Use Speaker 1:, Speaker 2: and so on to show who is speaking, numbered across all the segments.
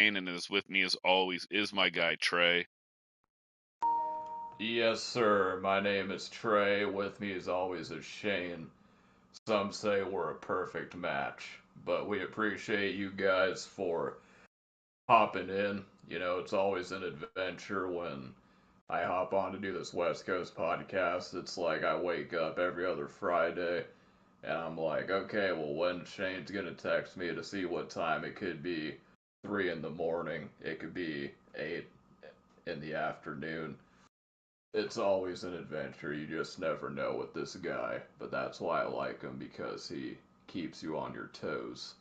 Speaker 1: and is with me as always is my guy Trey.
Speaker 2: Yes, sir. My name is Trey. With me as always is Shane. Some say we're a perfect match, but we appreciate you guys for hopping in. It's always an adventure when I hop on to do this West Coast podcast. It's like I wake up every other Friday and I'm like, okay, well, when Shane's gonna text me to see what time? It could be 3 in the morning, it could be 8 in the afternoon. It's always an adventure. You just never know with this guy, but that's why I like him because he keeps you on your toes.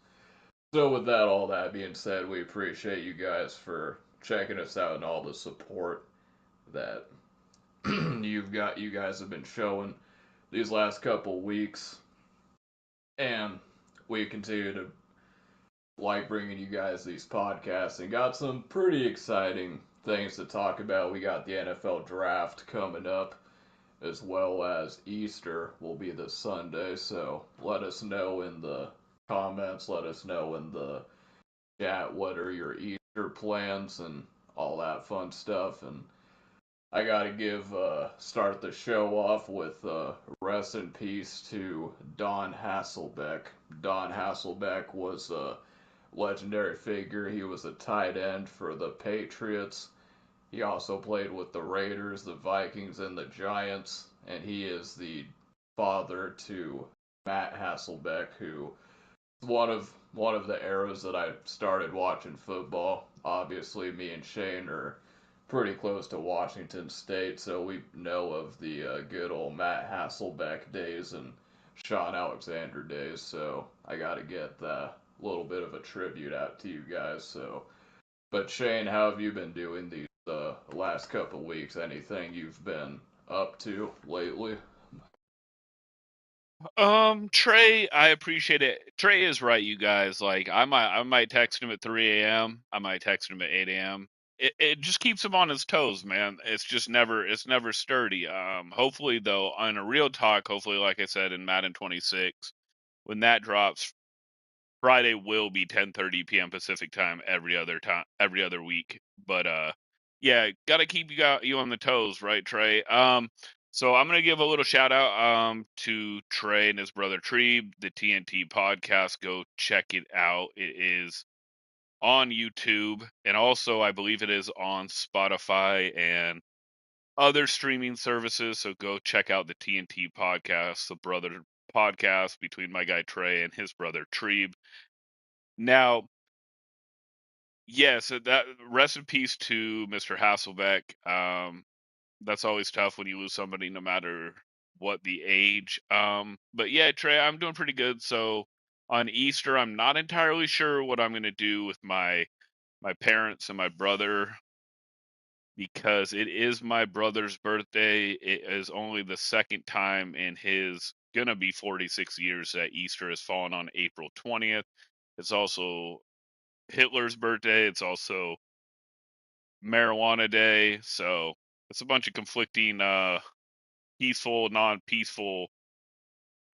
Speaker 2: So with all that being said, we appreciate you guys for checking us out and all the support that you guys have been showing these last couple weeks. And we continue to like bringing you guys these podcasts and got some pretty exciting things to talk about. We got the NFL draft coming up, as well as Easter will be this Sunday. So let us know in the comments, let us know in the chat what are your Easter plans and all that fun stuff. And I gotta start the show off with rest in peace to Don Hasselbeck. Don Hasselbeck was a legendary figure. He was a tight end for the Patriots. He also played with the Raiders, the Vikings, and the Giants, and he is the father to Matt Hasselbeck, who is one of the eras that I started watching football. Obviously, me and Shane are pretty close to Washington State, so we know of the good old Matt Hasselbeck days and Sean Alexander days. So I got to get that little bit of a tribute out to you guys. So, but Shane, how have you been doing these last couple weeks? Anything you've been up to lately?
Speaker 1: Trey, I appreciate it. Trey is right, you guys. Like I might text him at 3 a.m. I might text him at 8 a.m. It just keeps him on his toes, man. It's never sturdy. Hopefully though, on a real talk, hopefully, like I said in Madden 26, when that drops, Friday will be 10:30 p.m. Pacific time every other week. But yeah, gotta keep you on the toes, right, Trey? So I'm gonna give a little shout out to Trey and his brother Tree, the TNT podcast. Go check it out. It is on YouTube, and also I believe it is on Spotify and other streaming services. So go check out the TNT podcast, the brother podcast between my guy Trey and his brother Tree. Now, yeah, so that rest in peace to Mr. Hasselbeck. That's always tough when you lose somebody, no matter what the age. But yeah, Trey, I'm doing pretty good. So on Easter, I'm not entirely sure what I'm gonna do with my parents and my brother because it is my brother's birthday. It is only the second time in his gonna be 46 years that Easter has fallen on April 20th. It's also Hitler's birthday. It's also marijuana day. So it's a bunch of conflicting, peaceful, non-peaceful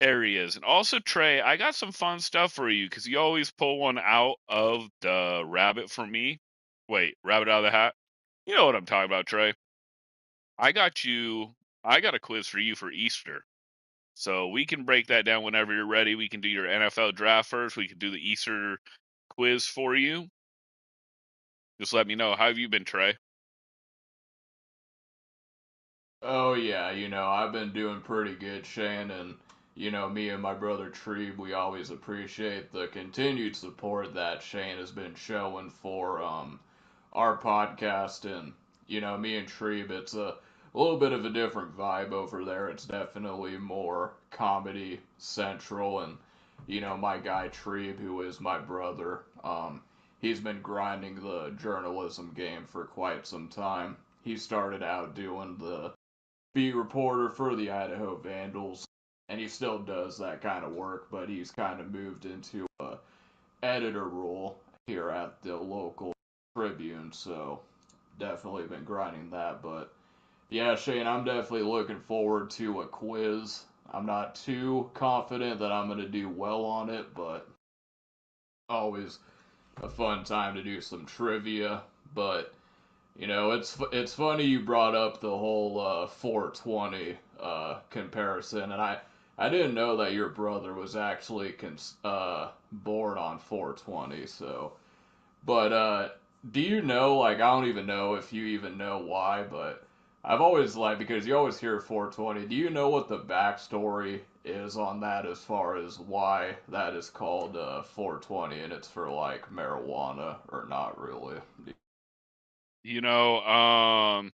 Speaker 1: areas. And also, Trey, I got some fun stuff for you because you always pull one out of the rabbit for me. Wait, rabbit out of the hat? You know what I'm talking about, Trey. I got you. I got a quiz for you for Easter. So we can break that down whenever you're ready. We can do your NFL draft first. We can do the Easter quiz for you. Just let me know. How have you been, Trey?
Speaker 2: Oh yeah, I've been doing pretty good, Shane, and me and my brother Trebe, we always appreciate the continued support that Shane has been showing for our podcast, and me and Trebe, it's a little bit of a different vibe over there. It's definitely more comedy central, and my guy Trebe, who is my brother, he's been grinding the journalism game for quite some time. He started out doing the beat reporter for the Idaho Vandals, and he still does that kind of work, but he's kind of moved into a editor role here at the local Tribune, so definitely been grinding that. But yeah, Shane, I'm definitely looking forward to a quiz. I'm not too confident that I'm going to do well on it, but always a fun time to do some trivia. But it's funny you brought up the whole 420 comparison, and I didn't know that your brother was actually born on 420. So, but do you know? Like, I don't even know if you even know why, but I've always like because you always hear 420. Do you know what the backstory is on that as far as why that is called 420 and it's for like marijuana or not really?
Speaker 1: You know,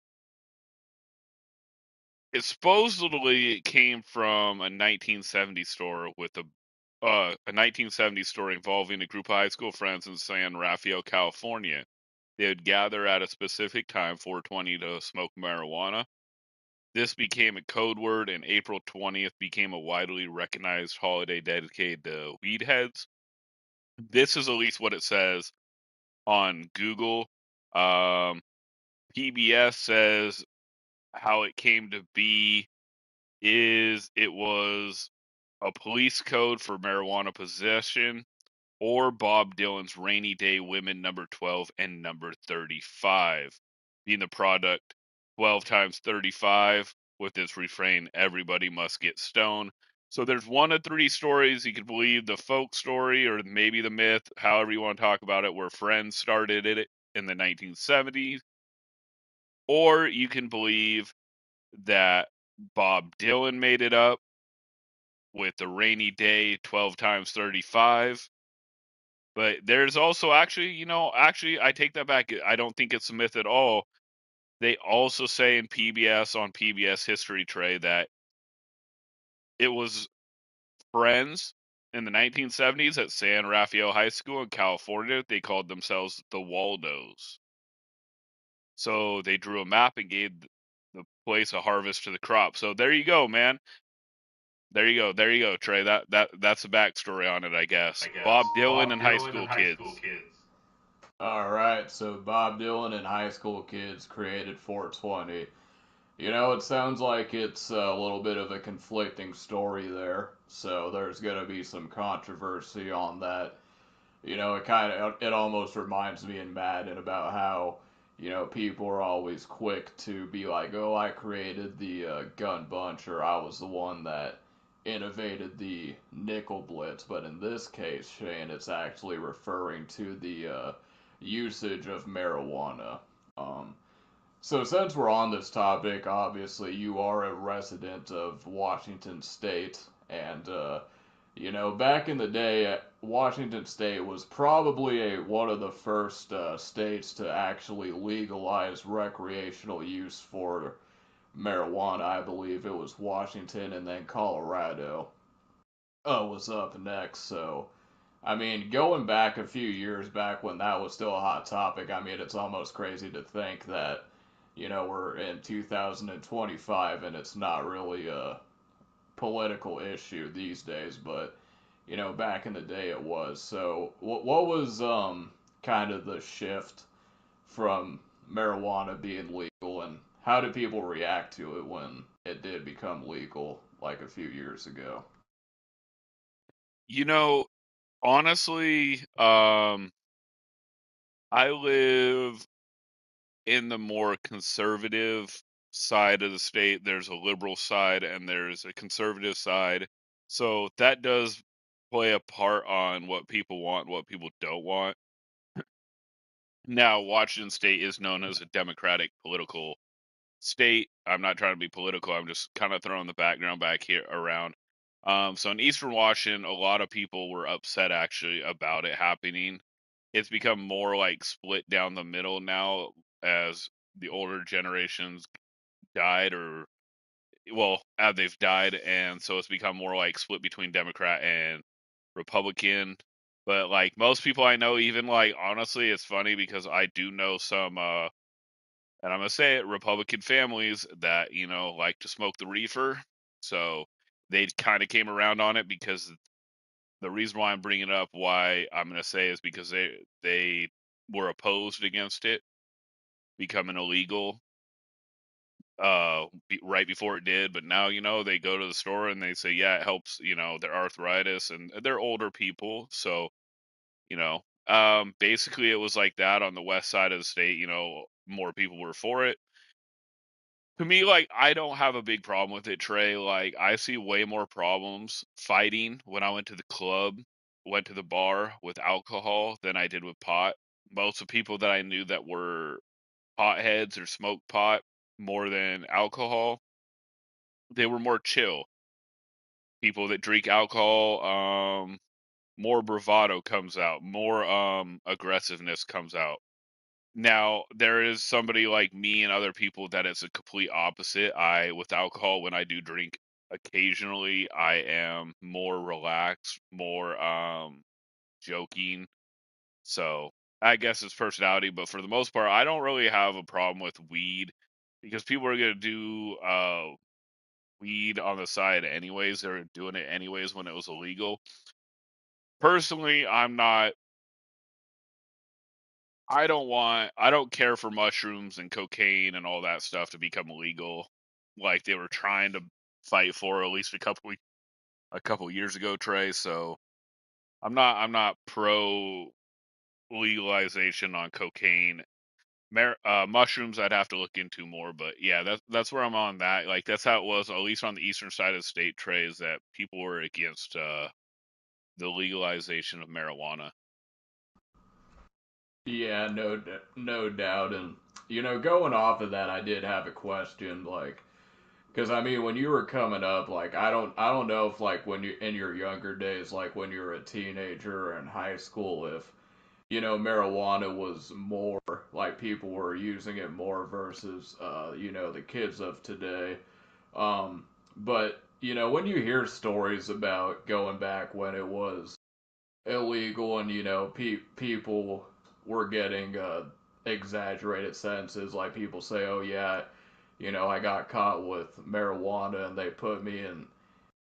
Speaker 1: it supposedly came from a 1970 store with a 1970 story involving a group of high school friends in San Rafael, California. They would gather at a specific time, 420, to smoke marijuana. This became a code word, and April 20th became a widely recognized holiday dedicated to weed heads. This is at least what it says on Google. Um, PBS says how it came to be is it was a police code for marijuana possession, or Bob Dylan's Rainy Day Women number 12 and number 35, being the product 12 times 35 with its refrain, everybody must get stoned. So there's one of three stories. You could believe the folk story or maybe the myth, however you want to talk about it, where friends started it in the 1970s, or you can believe that Bob Dylan made it up with the rainy day 12 times 35. But there's also actually, I take that back. I don't think it's a myth at all. They also say in PBS on PBS History Tray that it was friends in the 1970s at San Rafael High School in California. They called themselves the Waldos. So they drew a map and gave the place a harvest to the crop. So there you go, man. There you go. There you go, Trey. That's the backstory on it, I guess. Bob Dylan
Speaker 2: Bob
Speaker 1: and high
Speaker 2: Dylan
Speaker 1: school
Speaker 2: and high school
Speaker 1: kids.
Speaker 2: kids. All right, so Bob Dylan and high school kids created 420. It sounds like it's a little bit of a conflicting story there, so there's going to be some controversy on that. It almost reminds me in Madden about how, people are always quick to be like, oh, I created the gun bunch, or I was the one that innovated the nickel blitz. But in this case, Shane, it's actually referring to the usage of marijuana. Um, so, since we're on this topic, obviously you are a resident of Washington State, and back in the day, Washington State was probably one of the first states to actually legalize recreational use for marijuana. I believe it was Washington, and then Colorado was up next. So, I mean, going back a few years back when that was still a hot topic, I mean, it's almost crazy to think that, we're in 2025 and it's not really a political issue these days, but, back in the day it was. So, what was kind of the shift from marijuana being legal, and how did people react to it when it did become legal like a few years ago?
Speaker 1: You know, honestly, I live in the more conservative side of the state. There's a liberal side and there's a conservative side. So that does play a part on what people want, what people don't want. Now, Washington State is known as a Democratic political state. I'm not trying to be political. I'm just kind of throwing the background back here around. So in Eastern Washington, a lot of people were upset actually about it happening. It's become more like split down the middle now as the older generations died, or they've died, and so it's become more like split between Democrat and Republican. But like most people I know, even like honestly, it's funny because I do know some and I'm gonna say it, Republican families that like to smoke the reefer. So they kind of came around on it because the reason why I'm bringing it up, why I'm gonna say, is because they were opposed against it becoming illegal right before it did. But now they go to the store and they say, yeah, it helps their arthritis, and they're older people, so Basically, it was like that on the west side of the state. More people were for it. To me, like, I don't have a big problem with it, Trey. Like, I see way more problems fighting when I went to the club, went to the bar with alcohol than I did with pot. Most of the people that I knew that were potheads or smoked pot more than alcohol, they were more chill. People that drink alcohol, more bravado comes out, more aggressiveness comes out. Now, there is somebody like me and other people that is a complete opposite. With alcohol, when I do drink occasionally, I am more relaxed, more joking. So I guess it's personality, but for the most part, I don't really have a problem with weed because people are gonna do weed on the side anyways. They're doing it anyways when it was illegal. Personally, I'm not. I don't care for mushrooms and cocaine and all that stuff to become illegal, like they were trying to fight for at least a couple years ago, Trey. So I'm not pro legalization on cocaine. Mushrooms I'd have to look into more, but yeah, that's where I'm on that. Like that's how it was, at least on the eastern side of the state, Trey, is that people were against the legalization of marijuana.
Speaker 2: Yeah, no doubt. And going off of that, I did have a question, like, because I mean, when you were coming up, like, I don't know if like when you in your younger days, like when you were a teenager or in high school, if marijuana was more like people were using it more versus the kids of today. But when you hear stories about going back when it was illegal and people were getting exaggerated sentences, like people say, oh yeah, I got caught with marijuana and they put me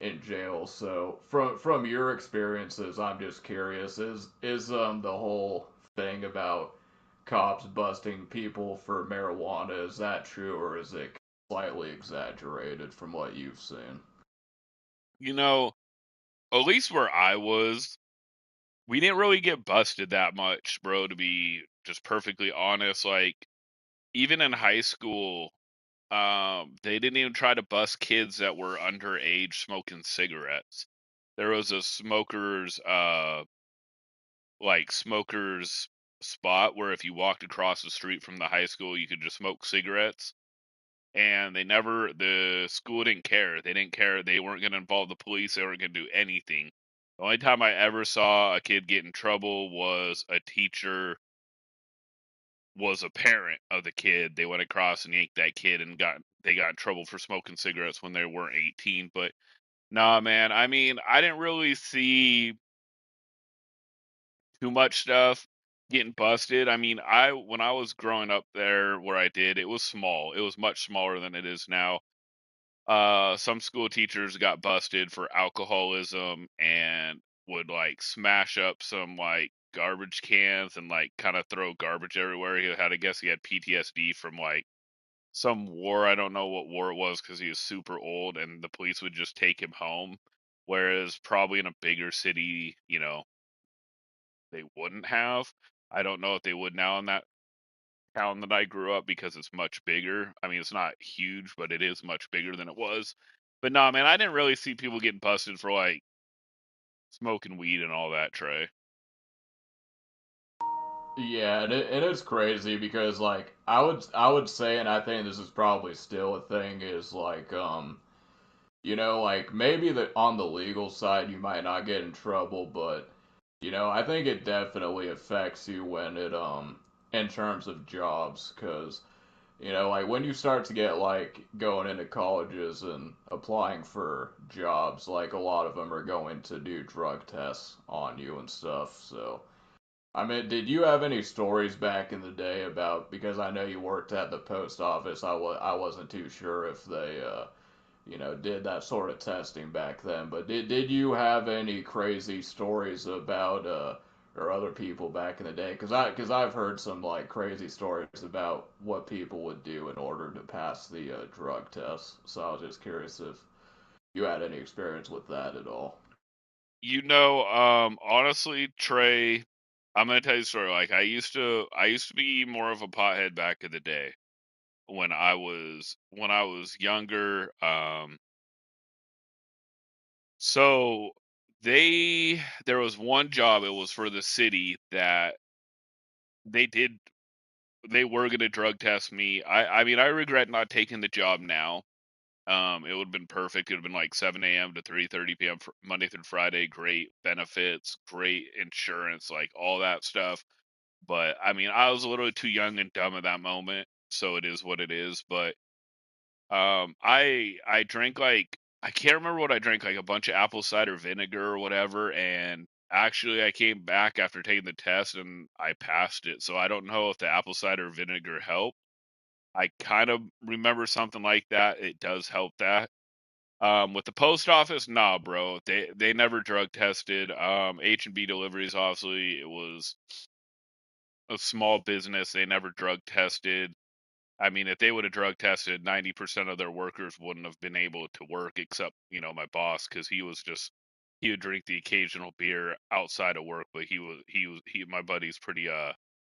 Speaker 2: in jail. So from your experiences, I'm just curious, is the whole thing about cops busting people for marijuana, is that true, or is it slightly exaggerated from what you've seen?
Speaker 1: You know, at least where I was, we didn't really get busted that much, bro, to be just perfectly honest. Like, even in high school, they didn't even try to bust kids that were underage smoking cigarettes. There was a smokers spot where if you walked across the street from the high school, you could just smoke cigarettes. And the school didn't care. They didn't care. They weren't going to involve the police. They weren't going to do anything. The only time I ever saw a kid get in trouble was a teacher was a parent of the kid. They went across and yanked that kid and they got in trouble for smoking cigarettes when they weren't 18. But nah, man. I mean, I didn't really see too much stuff getting busted. I mean, I when I was growing up there where I did, it was small. It was much smaller than it is now. Some school teachers got busted for alcoholism and would like smash up some like garbage cans and like kind of throw garbage everywhere. I guess he had PTSD from like some war. I don't know what war it was because he was super old, and the police would just take him home. Whereas probably in a bigger city, they wouldn't have. I don't know if they would now in that town that I grew up because it's much bigger. I mean, it's not huge, but it is much bigger than it was. But nah, man, I didn't really see people getting busted for like smoking weed and all that, Trey.
Speaker 2: Yeah, and it's crazy because like I would say, and I think this is probably still a thing, is like like maybe that on the legal side you might not get in trouble, but I think it definitely affects you when it in terms of jobs, because like when you start to get like going into colleges and applying for jobs, like a lot of them are going to do drug tests on you and stuff. So I mean, did you have any stories back in the day about, because I know you worked at the post office, I wasn't too sure if they did that sort of testing back then, but did you have any crazy stories about or other people back in the day? Because I've heard some like crazy stories about what people would do in order to pass the drug test. So I was just curious if you had any experience with that at all.
Speaker 1: Honestly, Trey, I'm gonna tell you a story. Like I used to be more of a pothead back in the day when I was younger. So there was one job. It was for the city that they did. They were gonna drug test me. I mean, I regret not taking the job now. It would have been perfect. It would have been like 7 a.m. to 3:30 p.m. Monday through Friday. Great benefits, great insurance, like all that stuff. But I mean, I was a little too young and dumb at that moment, so it is what it is. But I drank like I can't remember what I drank, like a bunch of apple cider vinegar or whatever, and actually I came back after taking the test and I passed it. So I don't know if the apple cider vinegar helped. I kind of remember something like that. It does help that. With the post office, nah, bro. They never drug tested. H&B deliveries, obviously, it was a small business. They never drug tested. I mean, if they would have drug tested, 90% of their workers wouldn't have been able to work, except my boss, because he would drink the occasional beer outside of work, but my buddy's pretty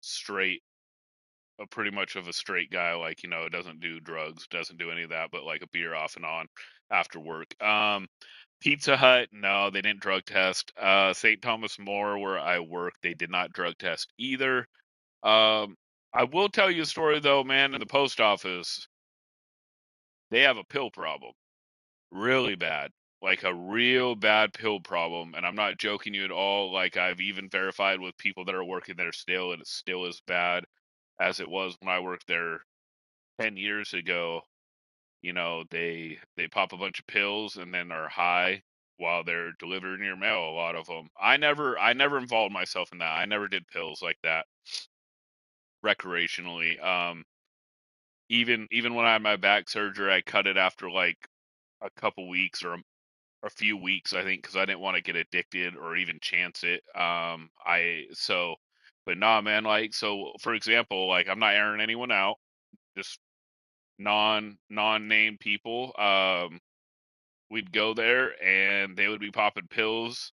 Speaker 1: straight, pretty much of a straight guy, like doesn't do drugs, doesn't do any of that, but like a beer off and on after work. Pizza Hut, no, they didn't drug test. St. Thomas More, where I work, they did not drug test either. Um, I will tell you a story though, man. In the post office, they have a pill problem, really bad, like a real bad pill problem. And I'm not joking you at all. Like I've even verified with people that are working there still, and it's still as bad as it was when I worked there 10 years ago. They pop a bunch of pills and then are high while they're delivering your mail. A lot of them. I never involved myself in that. I never did pills like that recreationally. Even when I had my back surgery, I cut it after like a couple weeks or a few weeks, I think, because I didn't want to get addicted or even chance it. But nah, man. Like, so for example, like I'm not airing anyone out, just non-named people. We'd go there and they would be popping pills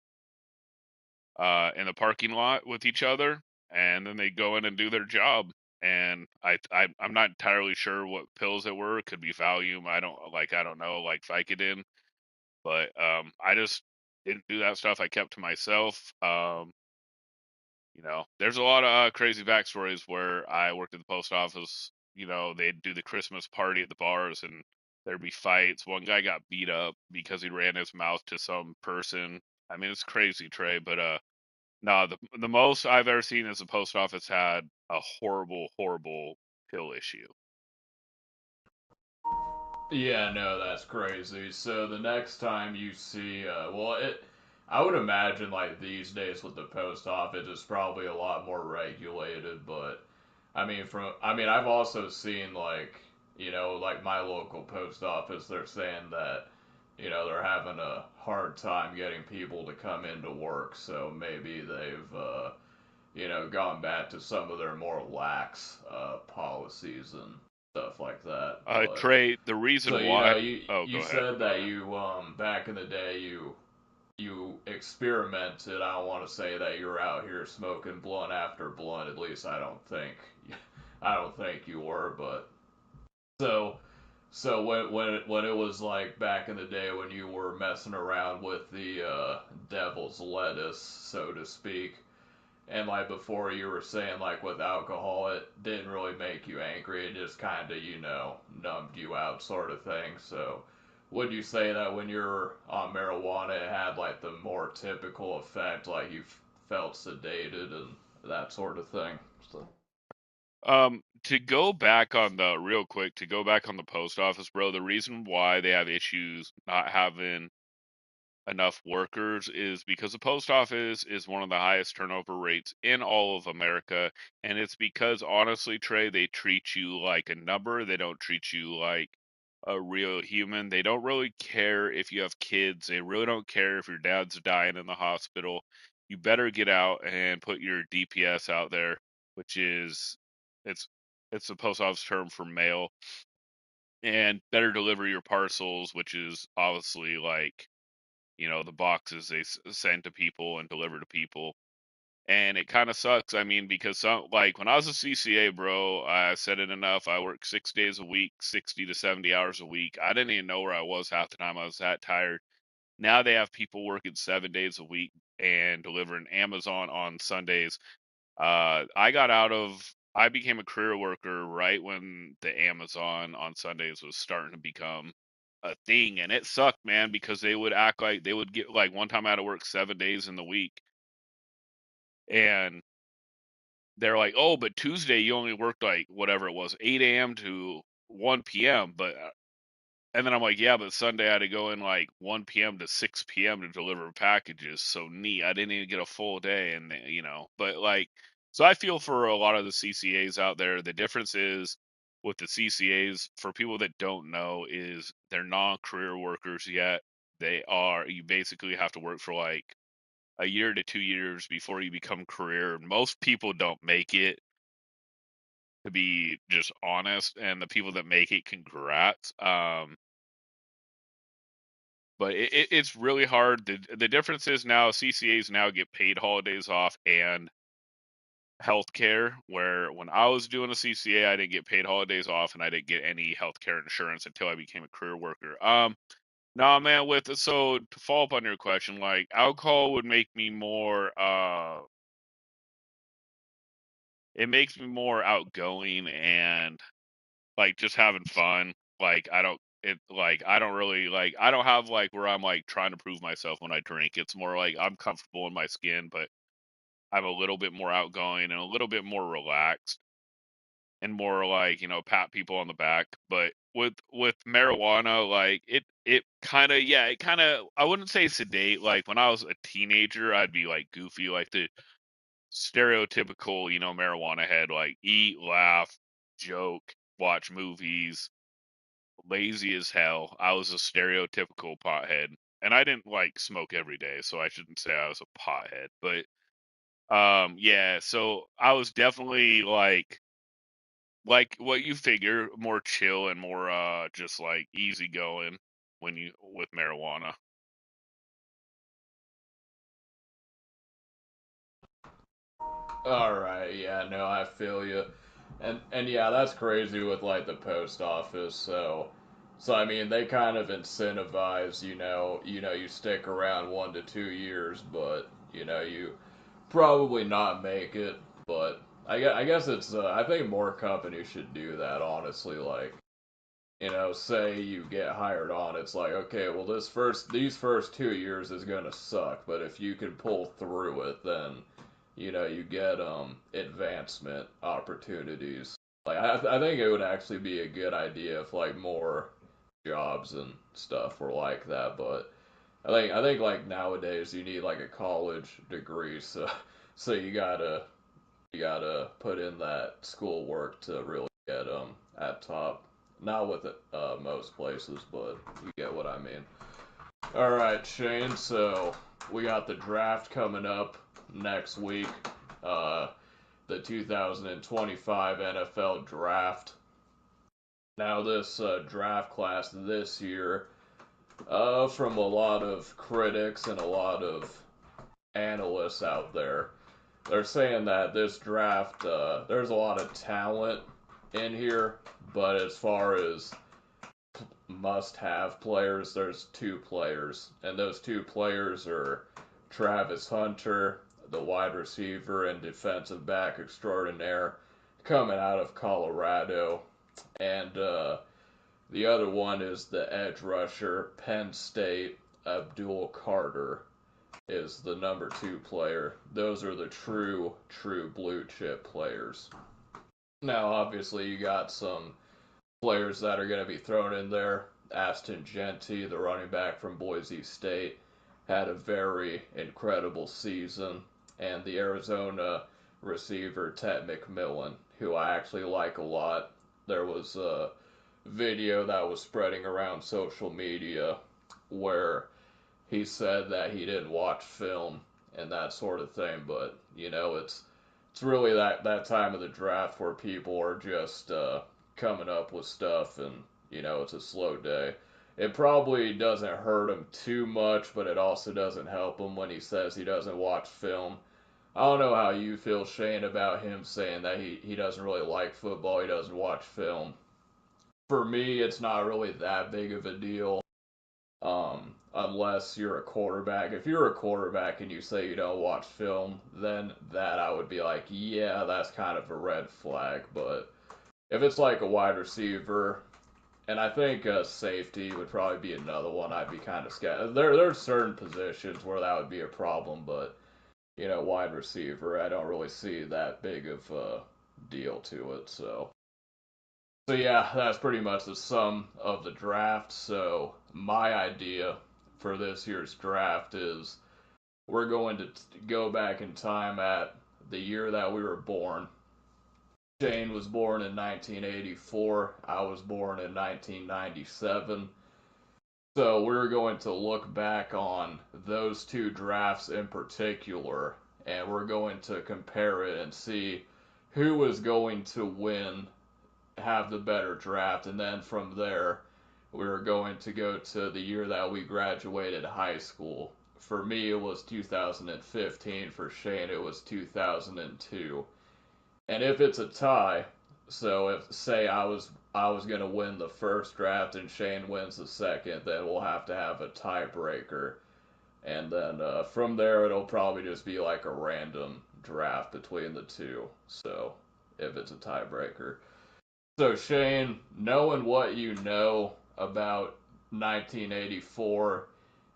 Speaker 1: in the parking lot with each other, and then they go in and do their job. And I'm not entirely sure what pills it were. It could be Valium. I don't know, like Vicodin. But I just didn't do that stuff. I kept to myself. There's a lot of crazy backstories where I worked at the post office. They'd do the Christmas party at the bars, and there'd be fights. One guy got beat up because he ran his mouth to some person. I mean, it's crazy, Trey. But no, the most I've ever seen is the post office had a horrible, horrible pill issue.
Speaker 2: Yeah, no, that's crazy. So the next time you see, I would imagine like these days with the post office, it's probably a lot more regulated. But I've also seen like, like my local post office, they're saying that, they're having a hard time getting people to come into work. So maybe they've, gone back to some of their more lax policies and stuff like that. But
Speaker 1: Trey, the
Speaker 2: so
Speaker 1: reason why. Oh,
Speaker 2: you
Speaker 1: go ahead.
Speaker 2: said that you back in the day you experimented. I don't want to say that you were out here smoking blunt after blunt. At least I don't think you were. But so when it was like back in the day when you were messing around with the devil's lettuce, so to speak, and like before you were saying like with alcohol it didn't really make you angry, it just kind of numbed you out sort of thing. So would you say that when you're on marijuana it had like the more typical effect, like you felt sedated and that sort of thing? So.
Speaker 1: To go back on the real quick, to go back on the post office, bro, the reason why they have issues not having enough workers is because the post office is one of the highest turnover rates in all of America. And it's because, honestly, Trey, they treat you like a number. They don't treat you like a real human. They don't really care if you have kids. They really don't care if your dad's dying in the hospital. You better get out and put your DPS out there, which is it's it's the post office term for mail, and better deliver your parcels, which is obviously like the boxes they send to people and deliver to people. And it kind of sucks. I mean, because like when I was a CCA, bro, I said it enough. I worked 6 days a week, 60 to 70 hours a week. I didn't even know where I was half the time. I was that tired. Now they have people working 7 days a week and delivering Amazon on Sundays. I became a career worker right when the Amazon on Sundays was starting to become a thing. And it sucked, man, because they would act like they would get, like, one time I had to work 7 days in the week. And they're like, oh, but Tuesday you only worked like whatever it was, 8 a.m. to 1 p.m. But and then I'm like, yeah, but Sunday I had to go in like 1 p.m. to 6 p.m. to deliver packages. So neat. I didn't even get a full day, and but like, so I feel for a lot of the CCAs out there. The difference is with the CCAs, for people that don't know, is they're non-career workers yet. You basically have to work for like a year to 2 years before you become career. Most people don't make it, to be just honest, and the people that make it, congrats. But it's really hard. The difference is now CCAs now get paid holidays off and healthcare, where when I was doing a CCA, I didn't get paid holidays off and I didn't get any healthcare insurance until I became a career worker. No, man, so to follow up on your question, like, alcohol would make me more it makes me more outgoing and like just having fun. Like, I don't really, like, I don't have like where I'm like trying to prove myself when I drink. It's more like I'm comfortable in my skin, but I'm a little bit more outgoing and a little bit more relaxed and more like, pat people on the back. But with marijuana, like, it kind of, yeah, it kind of, I wouldn't say sedate. Like when I was a teenager, I'd be like goofy, like the stereotypical, marijuana head, like eat, laugh, joke, watch movies, lazy as hell. I was a stereotypical pothead. And I didn't like smoke every day, so I shouldn't say I was a pothead. But yeah, so I was definitely like what you figure, more chill and more just like easygoing when you with marijuana.
Speaker 2: All right, yeah, no, I feel you, and yeah, that's crazy with like the post office. So I mean, they kind of incentivize, you stick around 1 to 2 years, but you probably not make it. But I guess it's I think more companies should do that. Honestly, like say you get hired on, it's like, okay, well, these first 2 years is gonna suck, but if you can pull through it, then you get advancement opportunities. Like I think it would actually be a good idea if like more jobs and stuff were like that, but I think like nowadays you need like a college degree, so you gotta put in that school work to really get at top. Not with most places, but you get what I mean. All right, Shane. So we got the draft coming up next week. Uh, the 2025 NFL draft. Now, this draft class this year, from a lot of critics and a lot of analysts out there, they're saying that this draft, there's a lot of talent in here, but as far as must have players, there's two players, and those two players are Travis Hunter, the wide receiver and defensive back extraordinaire, coming out of Colorado, and the other one is the edge rusher, Penn State, Abdul Carter is the number two player. Those are the true blue chip players. Now, obviously, you got some players that are going to be thrown in there. Aston Genty, the running back from Boise State, had a very incredible season. And the Arizona receiver, Ted McMillan, who I actually like a lot. There was a video that was spreading around social media where he said that he didn't watch film and that sort of thing, but it's really that time of the draft where people are just coming up with stuff, and it's a slow day. It probably doesn't hurt him too much, but it also doesn't help him when he says he doesn't watch film. I don't know how you feel, Shane, about him saying that he doesn't really like football, he doesn't watch film. For me, it's not really that big of a deal, unless you're a quarterback. If you're a quarterback and you say you don't watch film, then that I would be like, yeah, that's kind of a red flag. But if it's like a wide receiver, and I think safety would probably be another one I'd be kind of scared. There's certain positions where that would be a problem, but wide receiver, I don't really see that big of a deal to it. So yeah, that's pretty much the sum of the draft. So my idea for this year's draft is we're going to go back in time at the year that we were born. Shane was born in 1984. I was born in 1997. So we're going to look back on those two drafts in particular, and we're going to compare it and see who is going to win, have the better draft, and then from there, we're going to go to the year that we graduated high school. For me, it was 2015. For Shane, it was 2002. And if it's a tie, so if say I was gonna win the first draft and Shane wins the second, then we'll have to have a tiebreaker, and then from there it'll probably just be like a random draft between the two. So if it's a tiebreaker, so Shane, knowing what you know about 1984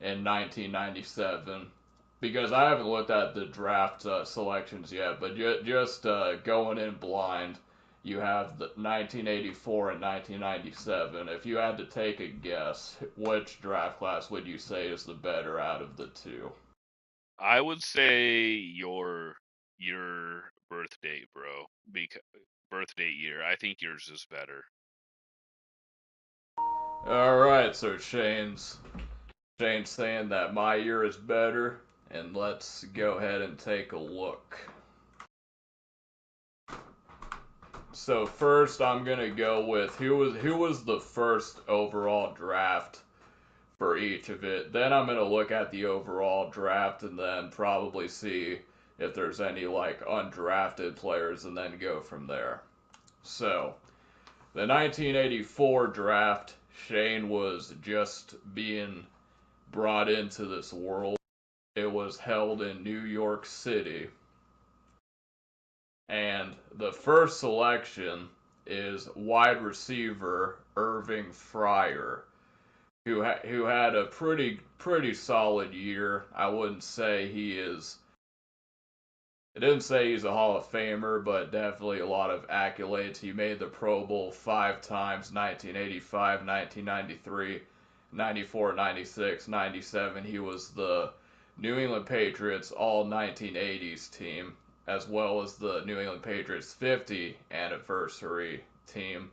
Speaker 2: and 1997, because I haven't looked at the draft selections yet, but just going in blind, you have the 1984 and 1997. If you had to take a guess, which draft class would you say is the better out of the two?
Speaker 1: I would say your birth date, bro. Because birth date year. I think yours is better.
Speaker 2: All right, so Shane's saying that my year is better, and let's go ahead and take a look. So first, I'm gonna go with who was the first overall draft for each of it. Then I'm gonna look at the overall draft and then probably see if there's any like undrafted players and then go from there. So the 1984 draft, Shane was just being brought into this world. It was held in New York City. And the first selection is wide receiver Irving Fryer, who had a pretty solid year. I wouldn't say he is. It didn't say he's a Hall of Famer, but definitely a lot of accolades. He made the Pro Bowl 5 times: 1985, 1993, 94, 96, 97. He was the New England Patriots All 1980s team, as well as the New England Patriots 50 anniversary team.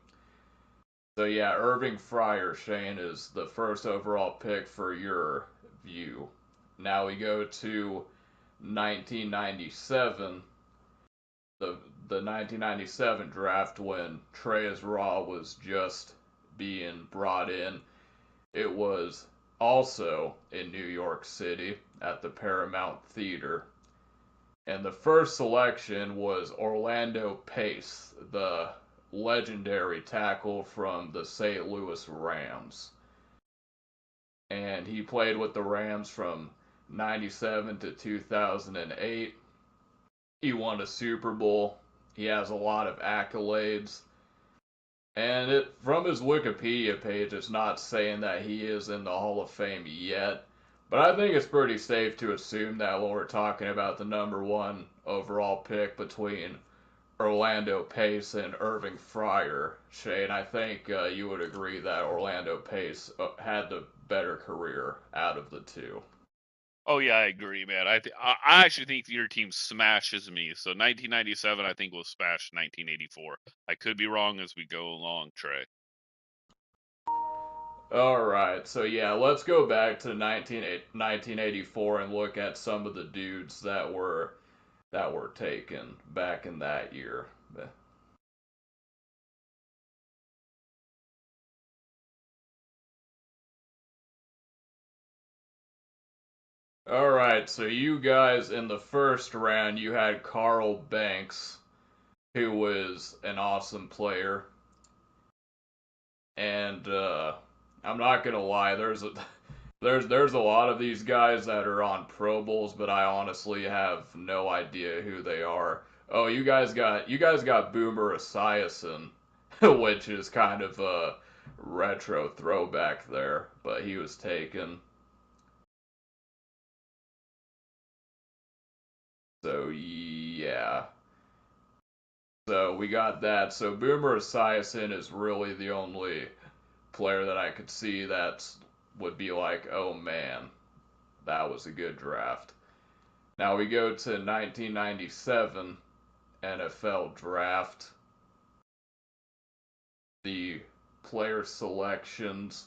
Speaker 2: So yeah, Irving Fryer, Shane, is the first overall pick for your view. Now we go to 1997, the the 1997 draft when Trey's Raw was just being brought in. It was also in New York City at the Paramount Theater. And the first selection was Orlando Pace, the legendary tackle from the St. Louis Rams. And he played with the Rams from 97 to 2008. He won a Super Bowl. He has a lot of accolades. And from his Wikipedia page, it's not saying that he is in the Hall of Fame yet. But I think it's pretty safe to assume that when we're talking about the number one overall pick between Orlando Pace and Irving Fryer, Shane, I think you would agree that Orlando Pace had the better career out of the two.
Speaker 1: Oh yeah, I agree, man. I actually think your team smashes me. So 1997, I think will smash 1984. I could be wrong as we go along, Trey.
Speaker 2: All right, so yeah, let's go back to 1984 and look at some of the dudes that were taken back in that year. All right, so you guys in the first round, you had Carl Banks, who was an awesome player, and I'm not gonna lie, there's a lot of these guys that are on Pro Bowls, but I honestly have no idea who they are. Oh, you guys got Boomer Esiason, which is kind of a retro throwback there, but he was taken. So yeah. So we got that. So Boomer Esiason is really the only player that I could see that would be like, oh man, that was a good draft. Now we go to 1997 NFL draft. The player selections.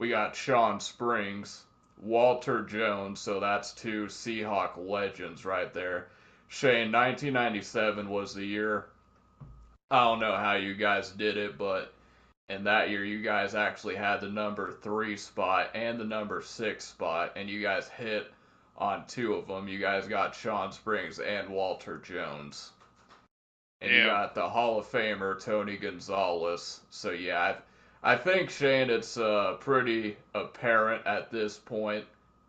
Speaker 2: We got Sean Springs, Walter Jones, so that's two Seahawk legends right there. Shane, 1997 was the year. I don't know how you guys did it, but in that year you guys actually had the number 3 spot and the number 6 spot, and you guys hit on two of them. You guys got Sean Springs and Walter Jones. And you
Speaker 1: Damn.
Speaker 2: got the Hall of Famer Tony Gonzalez. So yeah, I think Shane, it's pretty apparent at this point.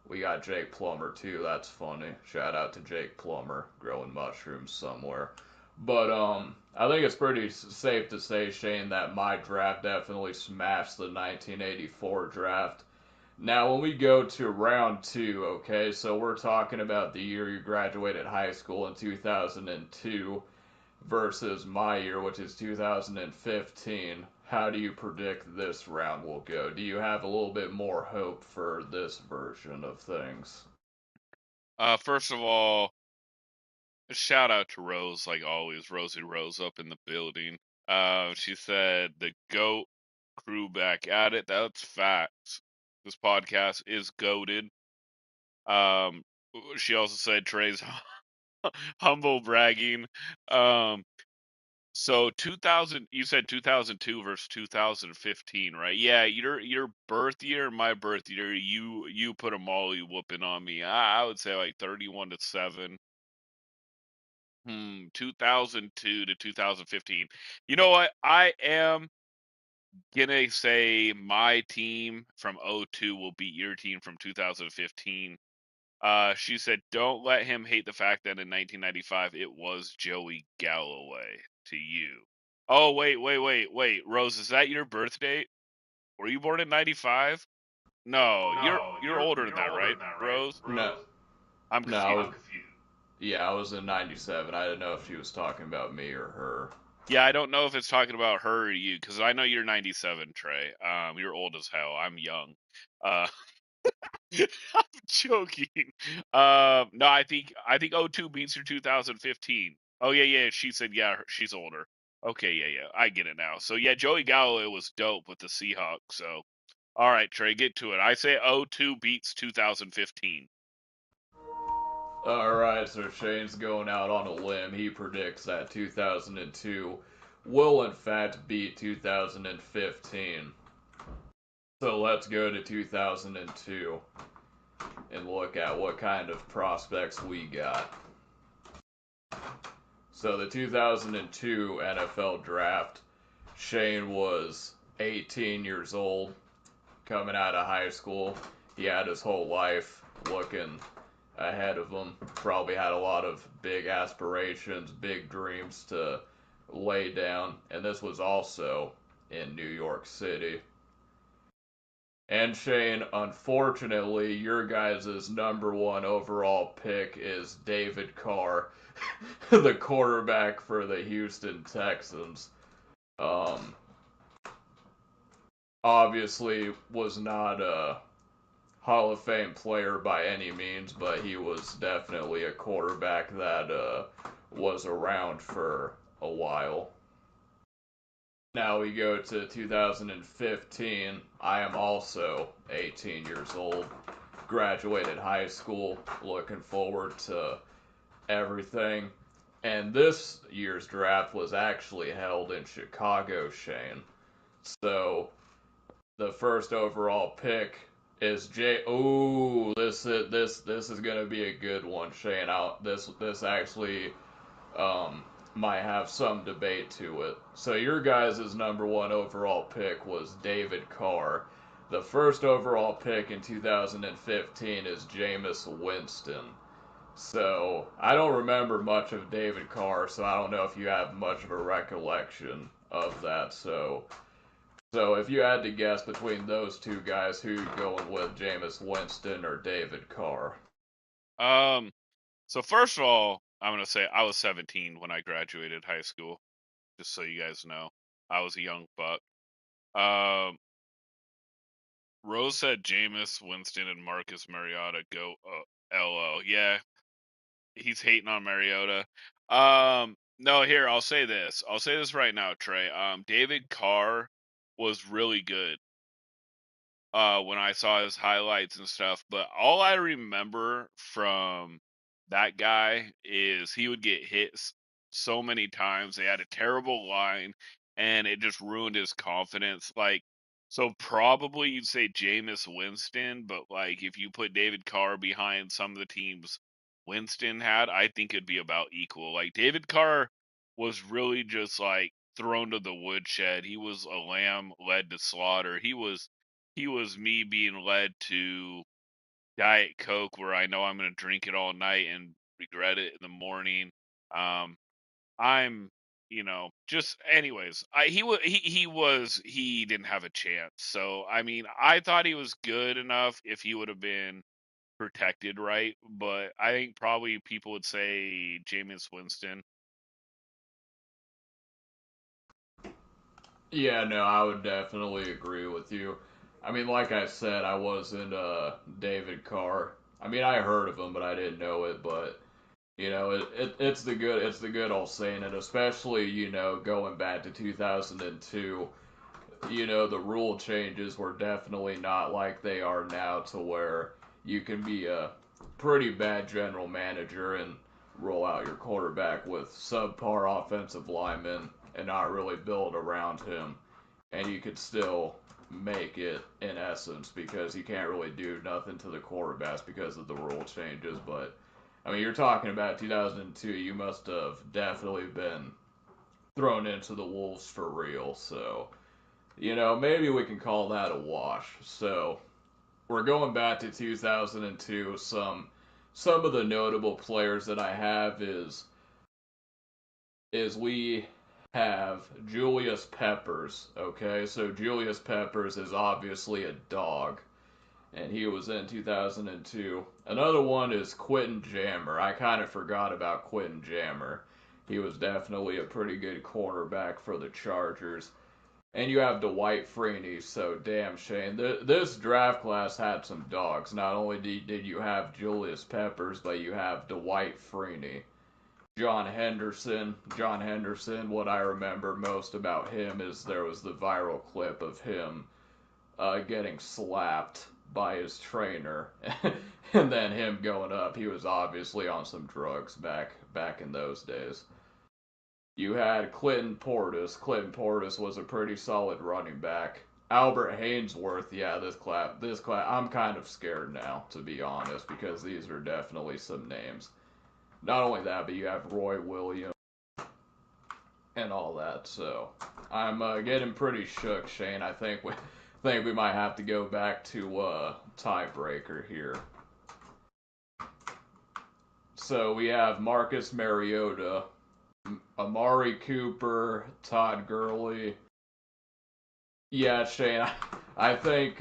Speaker 2: We got Jake Plummer too. That's funny. Shout out to Jake Plummer growing mushrooms somewhere. But I think it's pretty safe to say, Shane, that my draft definitely smashed the 1984 draft. Now, when we go to round two, okay, so we're talking about the year you graduated high school in 2002 versus my year, which is 2015. How do you predict this round will go? Do you have a little bit more hope for this version of things?
Speaker 1: First of all, shout out to Rose, like always. Rosie Rose up in the building. She said the GOAT crew back at it. That's facts. This podcast is goated. Um, she also said Trey's humble bragging. Um, so 2000, you said 2002 versus 2015, right? Yeah, your birth year, my birth year, you put a molly whooping on me. I would say like 31-7. 2002 to 2015. You know what? I am gonna say my team from '02 will beat your team from 2015. She said, "Don't let him hate the fact that in 1995 it was Joey Galloway to you." Oh, wait. Rose, is that your birth date? Were you born in '95? No, you're older than that, right, Rose?
Speaker 2: No,
Speaker 1: I'm
Speaker 2: no, I was,
Speaker 1: confused.
Speaker 2: yeah, I was in '97. I didn't know if she was talking about me or her.
Speaker 1: Yeah, I don't know if it's talking about her or you, because I know you're 97, Trey. You're old as hell. I'm young. Uh, I'm joking. No, I think '02 beats your 2015. Oh yeah. She said yeah, she's older. Okay, yeah. I get it now. So yeah, Joey Galloway was dope with the Seahawks. So all right, Trey, get to it. I say '02 beats 2015.
Speaker 2: All right, so Shane's going out on a limb. He predicts that 2002 will in fact beat 2015. So let's go to 2002 and look at what kind of prospects we got. So the 2002 NFL draft, Shane was 18 years old, coming out of high school. He had his whole life looking ahead of him. Probably had a lot of big aspirations, big dreams to lay down. And this was also in New York City. And Shane, unfortunately, your guys' number one overall pick is David Carr, the quarterback for the Houston Texans. Um, Obviously was not a Hall of Fame player by any means, but he was definitely a quarterback that was around for a while. Now we go to 2015. I am also 18 years old, graduated high school, looking forward to everything. And this year's draft was actually held in Chicago, Shane. So the first overall pick Is J? Ooh, this is gonna be a good one, Shane. This actually um might have some debate to it. So your guys' number one overall pick was David Carr. The first overall pick in 2015 is Jameis Winston. So I don't remember much of David Carr, so I don't know if you have much of a recollection of that. So if you had to guess between those two guys, who you going with, Jameis Winston or David Carr?
Speaker 1: Um, so first of all, I'm gonna say I was 17 when I graduated high school. Just so you guys know, I was a young buck. Um, Rose said Jameis Winston and Marcus Mariota go LO. Yeah, he's hating on Mariota. No, here I'll say this. I'll say this right now, Trey. David Carr was really good when I saw his highlights and stuff. But all I remember from that guy is he would get hit so many times. They had a terrible line, and it just ruined his confidence. Like, so probably you'd say Jameis Winston, but like if you put David Carr behind some of the teams Winston had, I think it'd be about equal. Like David Carr was really just like thrown to the woodshed. He was a lamb led to slaughter. He was me being led to Diet Coke where I know I'm going to drink it all night and regret it in the morning. Um, I'm, just anyways. He didn't have a chance. So I mean, I thought he was good enough if he would have been protected right, but I think probably people would say Jameis Winston.
Speaker 2: Yeah, no, I would definitely agree with you. I mean, like I said, I wasn't David Carr. I mean, I heard of him, but I didn't know it. But it's the good old saying, and especially going back to 2002. The rule changes were definitely not like they are now, to where you can be a pretty bad general manager and roll out your quarterback with subpar offensive linemen and not really build around him, and you could still make it in essence, because you can't really do nothing to the quarterbacks because of the rule changes. But I mean, you're talking about 2002. You must have definitely been thrown into the wolves for real. So maybe we can call that a wash. So we're going back to 2002. Some of the notable players that I have is we have Julius Peppers. Okay, so Julius Peppers is obviously a dog, and he was in 2002. Another one is Quentin Jammer. I kind of forgot about Quentin Jammer. He was definitely a pretty good cornerback for the Chargers. And you have Dwight Freeney, so damn, Shane. This draft class had some dogs. Not only did you have Julius Peppers, but you have Dwight Freeney. John Henderson, what I remember most about him is there was the viral clip of him getting slapped by his trainer, and then him going up. He was obviously on some drugs back in those days. You had Clinton Portis. Clinton Portis was a pretty solid running back. Albert Hainsworth, yeah, this class, I'm kind of scared now, to be honest, because these are definitely some names. Not only that, but you have Roy Williams and all that. So I'm getting pretty shook, Shane. I think we might have to go back to tiebreaker here. So we have Marcus Mariota, Amari Cooper, Todd Gurley. Yeah, Shane. I think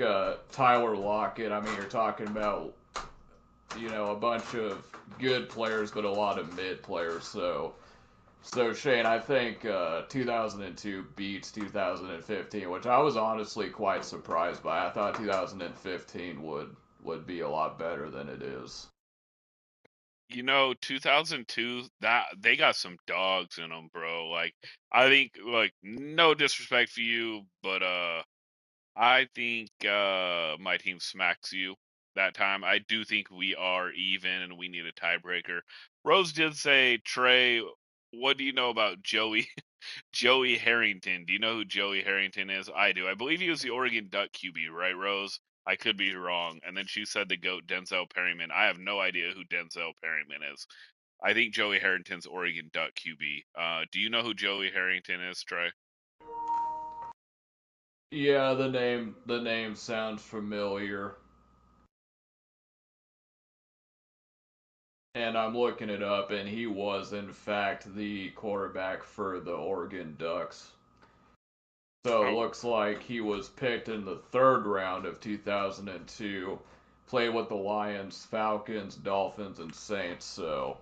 Speaker 2: Tyler Lockett. I mean, you're talking about a bunch of good players, but a lot of mid players. So Shane, I think 2002 beats 2015, which I was honestly quite surprised by. I thought 2015 would be a lot better than it is.
Speaker 1: 2002, that they got some dogs in them, bro. Like I think, like no disrespect for you, but I think my team smacks you that time. I do think we are even and we need a tiebreaker. Rose did say, Trey, what do you know about Joey Joey Harrington? Do you know who Joey Harrington is? I do. I believe he was the Oregon Duck QB, right, Rose? I could be wrong. And then she said the GOAT, Denzel Perryman. I have no idea who Denzel Perryman is. I think Joey Harrington's Oregon Duck QB. Do you know who Joey Harrington is, Trey?
Speaker 2: Yeah, the name sounds familiar. And I'm looking it up, and he was, in fact, the quarterback for the Oregon Ducks. So it
Speaker 1: Oh,
Speaker 2: looks like he was picked in the third round of 2002. Played with the Lions, Falcons, Dolphins, and Saints. So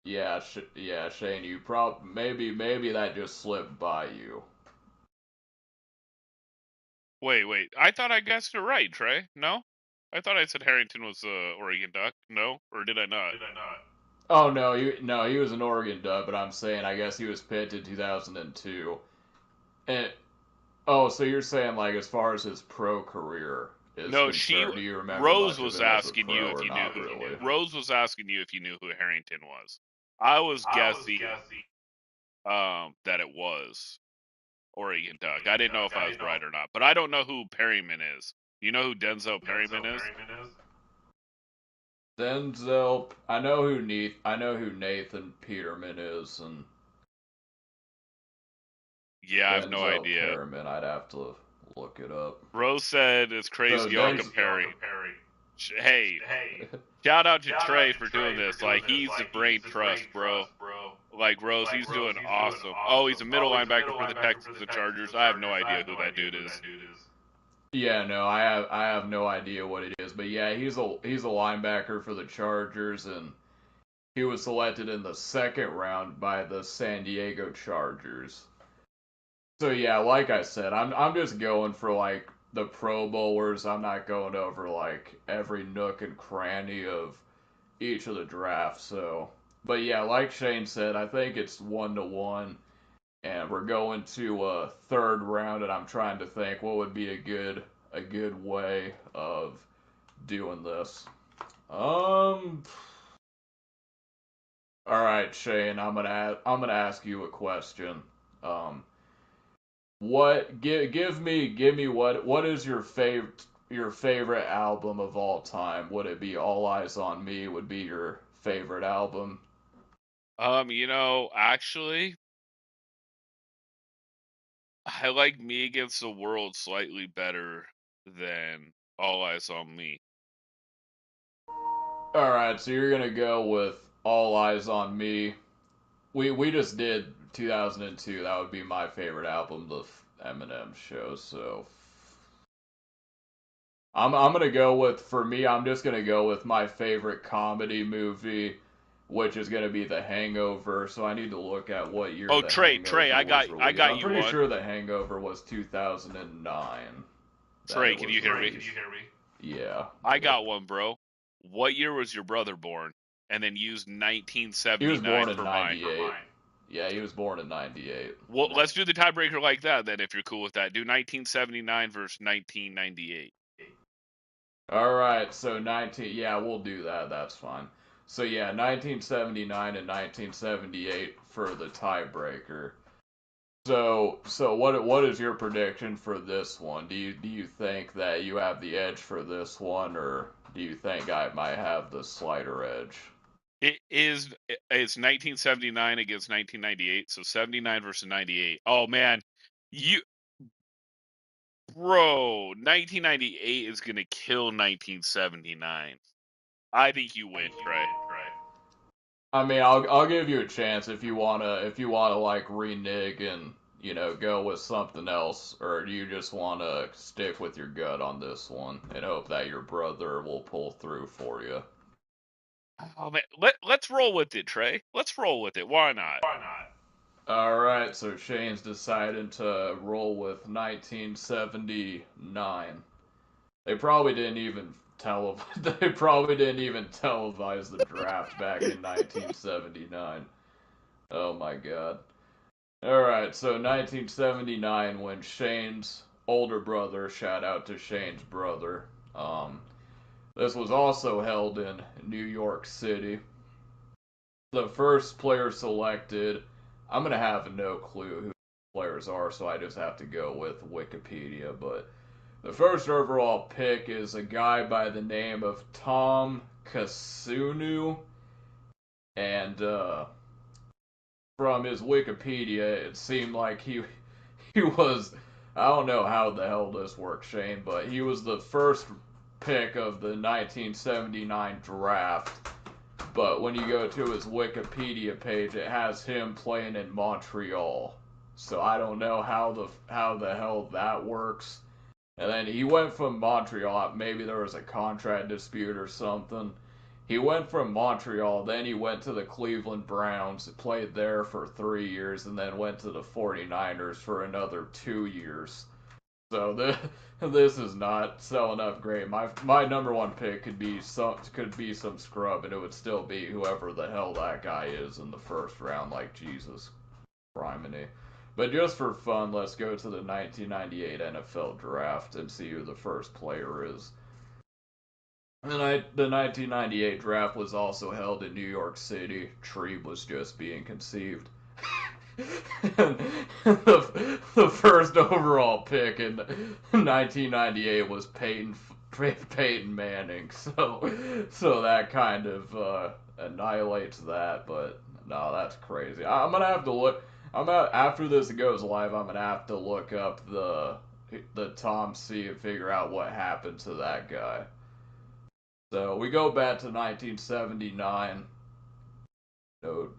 Speaker 2: yeah, yeah, Shane, you maybe that just slipped by you.
Speaker 1: wait. I thought I guessed it right, Trey. No? I thought I said Harrington was Oregon Duck. No? Or did I not?
Speaker 2: Oh no, he was an Oregon Duck, but I'm saying I guess he was picked in 2002. And oh, so you're saying like as far as his pro career is
Speaker 1: No,
Speaker 2: concerned, do you remember
Speaker 1: Rose
Speaker 2: much of
Speaker 1: was
Speaker 2: him as a
Speaker 1: asking you
Speaker 2: pro
Speaker 1: if
Speaker 2: or
Speaker 1: you knew
Speaker 2: not
Speaker 1: who
Speaker 2: really?
Speaker 1: Rose was asking you if you knew who Harrington was. I was guessing that it was Oregon Duck. I didn't know if I was right or not, but I don't know who Perryman is. You know who Denzel Perryman is?
Speaker 2: Denzel, I know who Nathan Peterman is, and
Speaker 1: Yeah, I have no
Speaker 2: Denzel
Speaker 1: idea.
Speaker 2: Perryman, I'd have to look it up.
Speaker 1: Rose said it's
Speaker 2: So
Speaker 1: crazy y'all
Speaker 2: Denzel,
Speaker 1: comparing. Hey, shout out to Trey for doing this. Like, he's the brain trust, bro. Like, Rose, he's doing awesome. Oh, he's a middle linebacker for the Texans and Chargers. I have no idea who that dude is.
Speaker 2: yeah, no, I have no idea what it is, but yeah, he's a linebacker for the Chargers, and he was selected in the second round by the San Diego Chargers. So yeah, like I said, I'm just going for like the Pro Bowlers. I'm not going over like every nook and cranny of each of the drafts. So, but yeah, like Shane said, I think it's 1-1, and we're going to a third round, and I'm trying to think what would be a good way of doing this. All right, Shane, I'm gonna ask you a question. Um, what give me what is your favorite album of all time? Would it be All Eyes on Me? Would be your favorite album?
Speaker 1: Actually, I like Me Against the World slightly better than All Eyes on Me.
Speaker 2: All right, so you're gonna go with All Eyes on Me. We just did 2002. That would be my favorite album, the Eminem show. So I'm gonna go with for me. I'm just gonna go with my favorite comedy movie, which is gonna be The Hangover. So I need to look at what year
Speaker 1: Oh,
Speaker 2: The
Speaker 1: Trey,
Speaker 2: Hangover was
Speaker 1: I
Speaker 2: released.
Speaker 1: got
Speaker 2: I'm
Speaker 1: you
Speaker 2: pretty
Speaker 1: one.
Speaker 2: sure The Hangover was 2009 that
Speaker 1: Trey,
Speaker 2: it
Speaker 1: can
Speaker 2: was
Speaker 1: you hear me?
Speaker 2: released. Yeah,
Speaker 1: I got one, bro. What year was your brother born? And then use
Speaker 2: he was born
Speaker 1: 1979
Speaker 2: in
Speaker 1: for mine.
Speaker 2: '98. Yeah, he was born in '98.
Speaker 1: Well, let's do the tiebreaker like that then, if you're cool with that. Do 1979 versus 1998.
Speaker 2: All right, so 19. Yeah, we'll do that. That's fine. So yeah, 1979 and 1978 for the tiebreaker. So what is your prediction for this one? Do you think that you have the edge for this one, or do you think I might have the slighter edge?
Speaker 1: It's 1979 against 1998, so 79 versus 98. Oh man, you bro, 1998 is gonna kill 1979. I think you win, Trey.
Speaker 2: I mean, I'll give you a chance if you wanna like renege and go with something else, or do you just wanna stick with your gut on this one and hope that your brother will pull through for you?
Speaker 1: Oh man, let's roll with it, Trey. Let's roll with it. Why not?
Speaker 2: All right, so Shane's decided to roll with 1979. They probably didn't even they probably didn't even televise the draft back in 1979. Oh my god. All right, so 1979 when Shane's older brother, shout out to Shane's brother. This was also held in New York City. The first player selected, I'm gonna have no clue who the players are, so I just have to go with Wikipedia. But The first overall pick is a guy by the name of Tom Kasunu, and from his Wikipedia, it seemed like he was. I don't know how the hell this works, Shane, but he was the first pick of the 1979 draft. But when you go to his Wikipedia page, it has him playing in Montreal. So I don't know how the hell that works. And then he went from Montreal. Maybe there was a contract dispute or something. He went from Montreal, then he went to the Cleveland Browns, played there for 3 years, and then went to the 49ers for another 2 years. So this is not selling up great. My number one pick could be some scrub, and it would still be whoever the hell that guy is in the first round. Like Jesus, criminy. But just for fun, let's go to the 1998 NFL Draft and see who the first player is. The 1998 draft was also held in New York City. Tree was just being conceived. And the first overall pick in 1998 was Peyton Manning. So that kind of annihilates that. But no, that's crazy. I'm gonna have to look. After this goes live. I'm gonna have to look up the Tom C and figure out what happened to that guy. So we go back to 1979. No,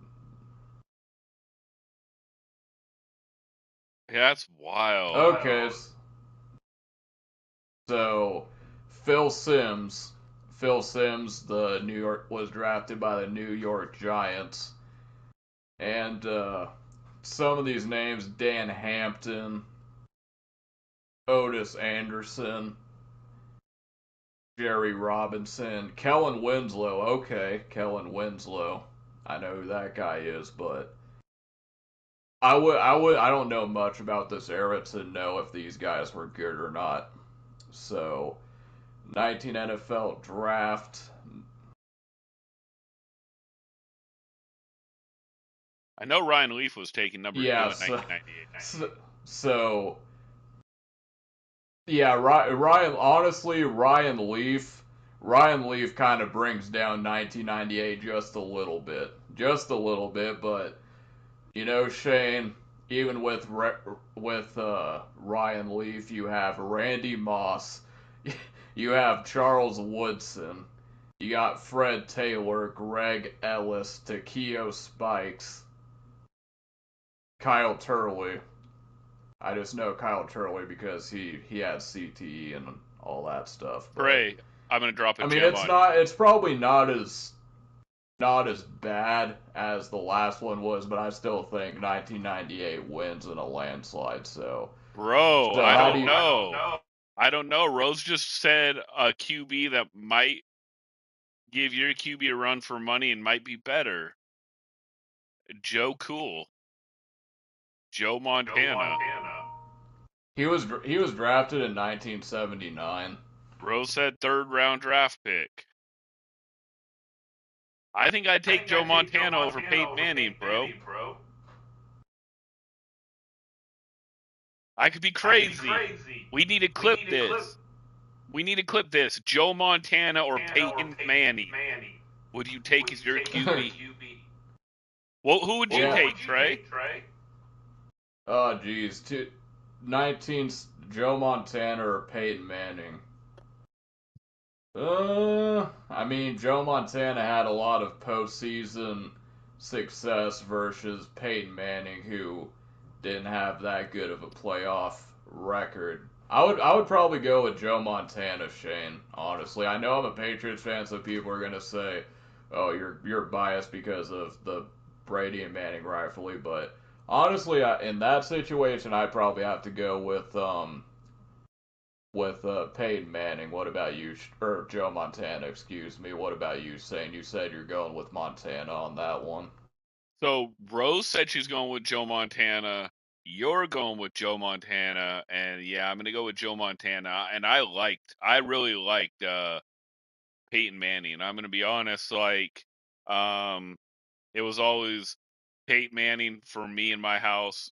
Speaker 1: Yeah, that's wild.
Speaker 2: okay, so Phil Simms, Phil Simms, the New York was drafted by the New York Giants, and some of these names: Dan Hampton, Otis Anderson, Jerry Robinson, Kellen Winslow. Okay, Kellen Winslow. I know who that guy is, but I don't know much about this era to know if these guys were good or not. So, 19 NFL draft.
Speaker 1: I know Ryan Leaf was taking number 2
Speaker 2: Yeah,
Speaker 1: in 1998.
Speaker 2: so yeah, Ryan. Honestly, Ryan Leaf kind of brings down 1998 just a little bit. But Shane, even with Ryan Leaf, you have Randy Moss, you have Charles Woodson, you got Fred Taylor, Greg Ellis, Takeo Spikes, Kyle Turley. I just know Kyle Turley because he had CTE and all that stuff. But
Speaker 1: Trey, I'm gonna drop a
Speaker 2: I mean,
Speaker 1: gem on you.
Speaker 2: it's probably not as bad as the last one was, but I still think 1998 wins in a landslide.
Speaker 1: Bro,
Speaker 2: So
Speaker 1: I
Speaker 2: how do
Speaker 1: don't
Speaker 2: you?
Speaker 1: know. I don't know. Rose just said a QB that might give your QB a run for money and might be better. Joe Cool. Joe Montana.
Speaker 2: He was drafted in 1979.
Speaker 1: Rose said third round draft pick. I think I'd take Joe Montana over Peyton Manning, bro. I could be crazy. We need to clip this. We need to clip this. Joe Montana or Peyton Manning. Would you take as your QB? Well, who would you
Speaker 2: Yeah.
Speaker 1: take, Trey?
Speaker 2: Oh, geez. 19 Joe Montana or Peyton Manning. I mean, Joe Montana had a lot of postseason success versus Peyton Manning, who didn't have that good of a playoff record. I would probably go with Joe Montana, Shane. Honestly, I know I'm a Patriots fan, so people are gonna say, "Oh, you're biased because of the Brady and Manning rivalry," but honestly, in that situation, I'd probably have to go with Peyton Manning. What about you, or Joe Montana? Excuse me. What about you, Shane? You said you're going with Montana on that one.
Speaker 1: So Rose said she's going with Joe Montana. You're going with Joe Montana, and yeah, I'm gonna go with Joe Montana. And I really liked Peyton Manning. I'm gonna be honest, um, it was always Peyton Manning for me in my house,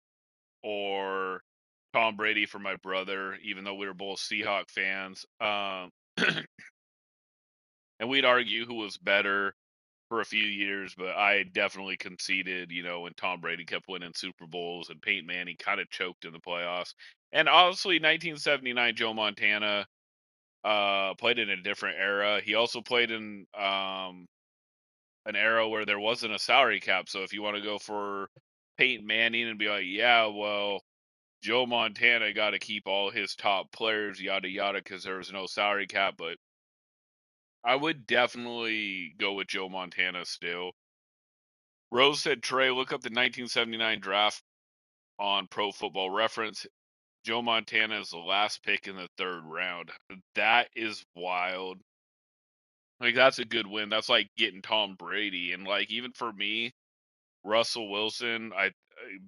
Speaker 1: or Tom Brady for my brother, even though we were both Seahawk fans. And we'd argue who was better for a few years, but I definitely conceded, when Tom Brady kept winning Super Bowls and Peyton Manning kind of choked in the playoffs. And honestly, 1979 Joe Montana played in a different era. He also played in an era where there wasn't a salary cap. So if you want to go for Peyton Manning and be like, yeah, well, Joe Montana got to keep all his top players, yada yada, because there was no salary cap. But I would definitely go with Joe Montana still. Rose said, Trey, look up the 1979 draft on Pro Football Reference. Joe Montana is the last pick in the third round. That is wild. Like, that's a good win. That's like getting Tom Brady. And, like, even for me, Russell Wilson,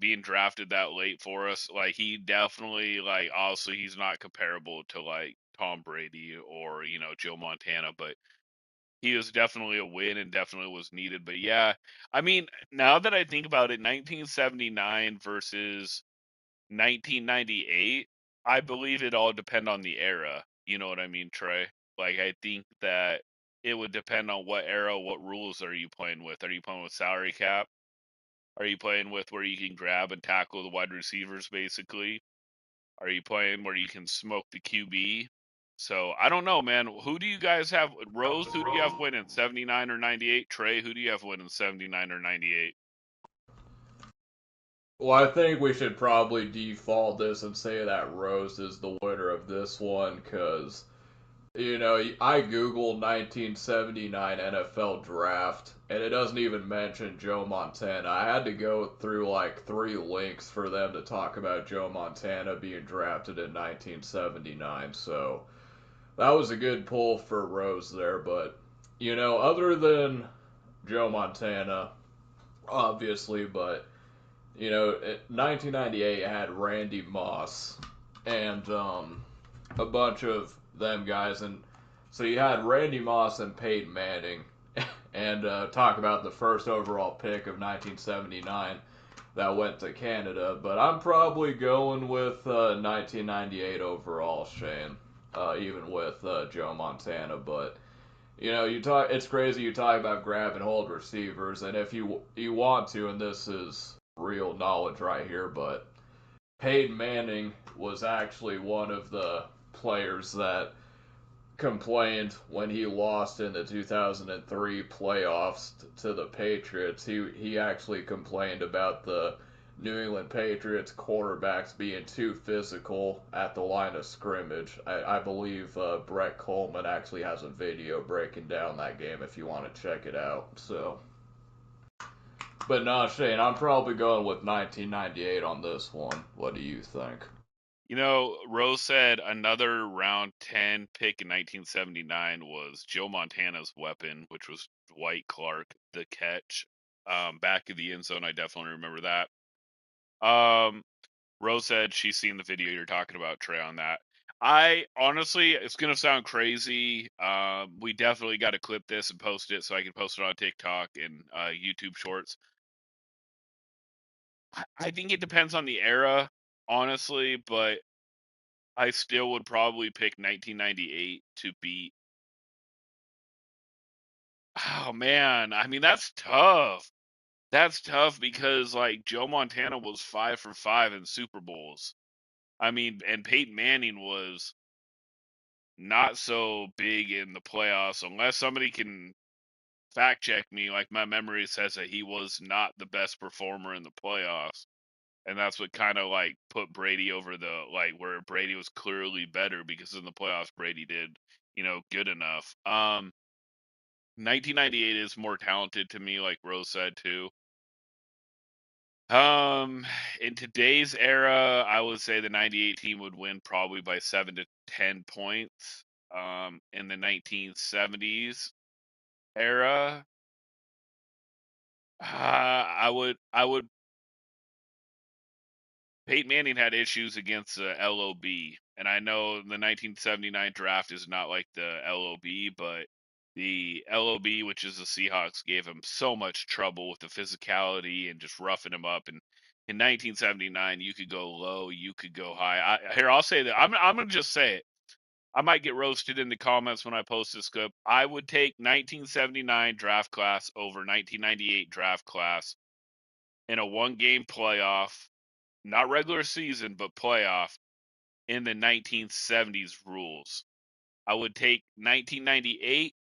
Speaker 1: being drafted that late for us, like, he definitely, like, obviously he's not comparable to, like, Tom Brady or, Joe Montana, but he was definitely a win and definitely was needed. But yeah, I mean, now that I think about it, 1979 versus 1998, I believe it all depend on the era. You know what I mean, Trey? Like, I think that it would depend on what era, what rules are you playing with? Are you playing with salary cap? Are you playing with where you can grab and tackle the wide receivers, basically? Are you playing where you can smoke the QB? So I don't know, man. Who do you guys have? Rose, who do you have winning? 79 or 98? Trey, who do you have winning 79 or 98?
Speaker 2: Well, I think we should probably default this and say that Rose is the winner of this one because, I Googled 1979 NFL draft and it doesn't even mention Joe Montana. I had to go through like 3 links for them to talk about Joe Montana being drafted in 1979. So that was a good pull for Rose there. But, other than Joe Montana, obviously, but 1998 had Randy Moss and a bunch of them guys, and so you had Randy Moss and Peyton Manning, and talk about the first overall pick of 1979 that went to Canada. But I'm probably going with 1998 overall, Shane, even with Joe Montana. But you talk. It's crazy. You talk about grab and hold receivers, and if you want to, and this is real knowledge right here, but Peyton Manning was actually one of the players that complained when he lost in the 2003 playoffs to the Patriots. He actually complained about the New England Patriots quarterbacks being too physical at the line of scrimmage. I believe Brett Coleman actually has a video breaking down that game if you want to check it out. So, but no, Shane, I'm probably going with 1998 on this one. What do you think?
Speaker 1: Rose said another round 10 pick in 1979 was Joe Montana's weapon, which was Dwight Clark, the catch. Back of the end zone, I definitely remember that. Rose said she's seen the video you're talking about, Trey, on that. I honestly, it's gonna sound crazy. We definitely got to clip this and post it so I can post it on TikTok and YouTube Shorts. I think it depends on the era, honestly, but I still would probably pick 1998 to beat. Oh man, I mean that's tough. That's tough because like Joe Montana was 5 for 5 in Super Bowls. I mean, and Peyton Manning was not so big in the playoffs unless somebody can fact check me. Like my memory says that he was not the best performer in the playoffs. And that's what kind of like put Brady over the like where Brady was clearly better because in the playoffs Brady did, good enough. 1998 is more talented to me, like Rose said too. In today's era, I would say the 98 team would win probably by 7 to 10 points. In the 1970s era, I would. Peyton Manning had issues against the LOB, and I know the 1979 draft is not like the LOB, but the LOB, which is the Seahawks, gave him so much trouble with the physicality and just roughing him up. And In 1979, you could go low, you could go high. I'll say that. I'm gonna just say it. I might get roasted in the comments when I post this clip. I would take 1979 draft class over 1998 draft class in a one-game playoff, not regular season, but playoff in the 1970s rules. I would take 1998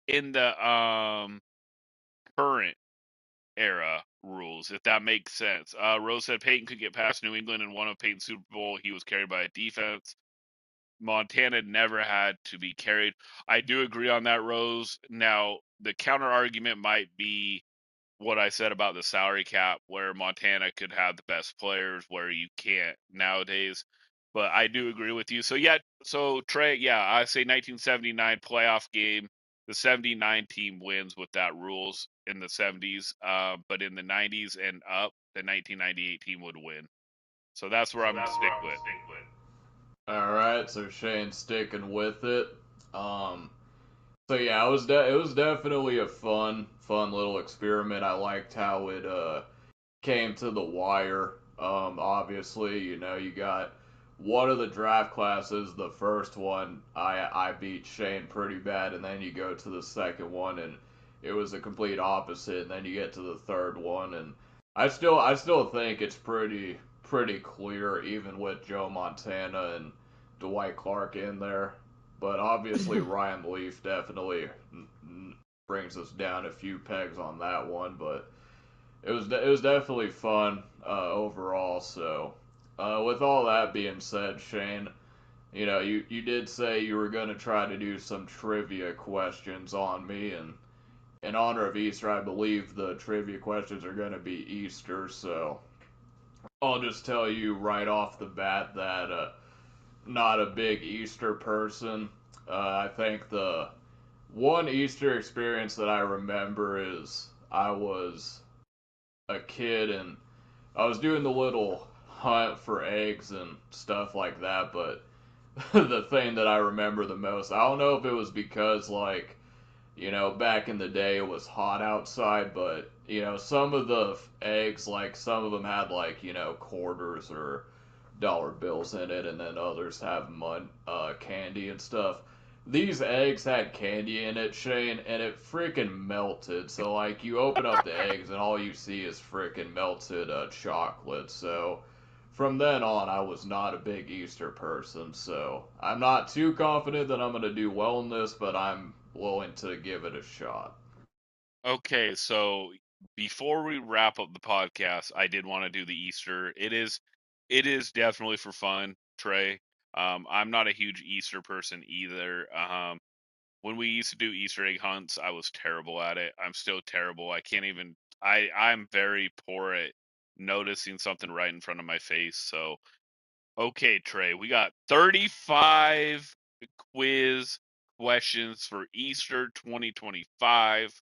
Speaker 1: in the current era rules, if that makes sense. Rose said Peyton could get past New England in one of Peyton's Super Bowl. He was carried by a defense. Montana never had to be carried. I do agree on that, Rose. Now, the counter argument might be what I said about the salary cap, where Montana could have the best players, where you can't nowadays. But I do agree with you. So yeah, so Trey, yeah, I say 1979 playoff game. The 79 team wins with that rules in the 70s, but in the 90s and up, the 1998 team would win. So that's where I'm gonna stick with.
Speaker 2: All right, so Shane's sticking with it. So yeah, it was definitely a fun little experiment. I liked how it came to the wire. Obviously, you got one of the draft classes, the first one, I beat Shane pretty bad, and then you go to the second one, and it was a complete opposite, and then you get to the third one, and I still think it's pretty clear, even with Joe Montana and Dwight Clark in there. But obviously, Ryan Leaf definitely brings us down a few pegs on that one, but it was definitely fun overall. So, with all that being said, Shane, you did say you were going to try to do some trivia questions on me, and in honor of Easter, I believe the trivia questions are going to be Easter. So I'll just tell you right off the bat that not a big Easter person. I think the one Easter experience that I remember is I was a kid and I was doing the little hunt for eggs and stuff like that, but the thing that I remember the most, I don't know if it was because, like, back in the day it was hot outside, but, some of the eggs, like, some of them had, like, quarters or dollar bills in it, and then others have candy and stuff. These eggs had candy in it, Shane, and it freaking melted. So, like, you open up the eggs, and all you see is freaking melted chocolate. So, from then on, I was not a big Easter person. So, I'm not too confident that I'm going to do well in this, but I'm willing to give it a shot.
Speaker 1: Okay, so before we wrap up the podcast, I did want to do the Easter. It is definitely for fun, Trey. I'm not a huge Easter person either. When we used to do Easter egg hunts, I was terrible at it. I'm still terrible. I can't even. I'm very poor at noticing something right in front of my face. So, okay, Trey, we got 35 quiz questions for Easter 2025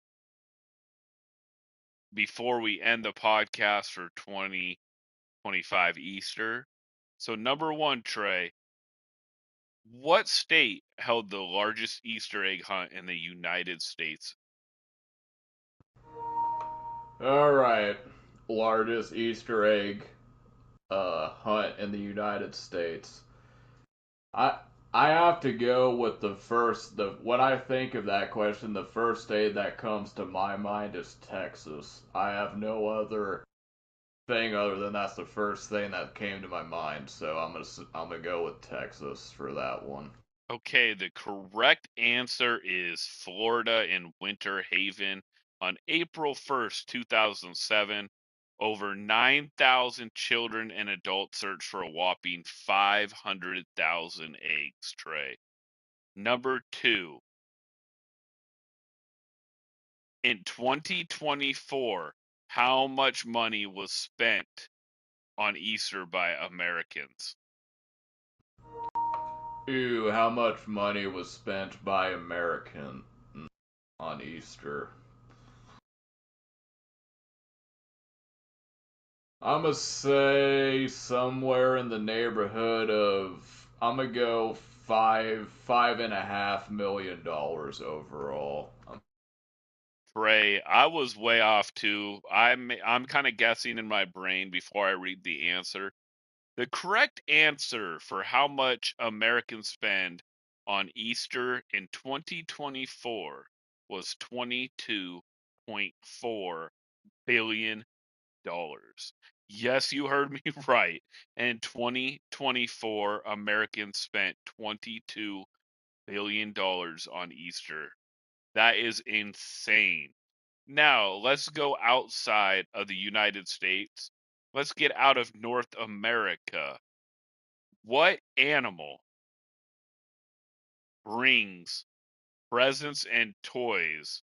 Speaker 1: before we end the podcast for 2025 Easter. So, number one, Trey, what state held the largest Easter egg hunt in the United States?
Speaker 2: All right, largest Easter egg hunt in the United States. I I have to go with the when I think of that question, the first state that comes to my mind is Texas. I have no other thing other than that's the first thing that came to my mind, so I'm gonna go with Texas for that one.
Speaker 1: Okay, the correct answer is Florida in Winter Haven on April 1st, 2007. Over 9,000 children and adults searched for a whopping 500,000 eggs, Trey. Number two, in 2024, how much money was spent on Easter by Americans?
Speaker 2: Ooh, how much money was spent by American on Easter? I'm gonna say somewhere in the neighborhood of I'm gonna go $5.5 million overall.
Speaker 1: Trey, I was way off too. I'm kind of guessing in my brain before I read the answer. The correct answer for how much Americans spend on Easter in 2024 was $22.4 billion. Yes, you heard me right. In 2024, Americans spent $22 billion on Easter. That is insane. Now, let's go outside of the United States. Let's get out of North America. What animal brings presents and toys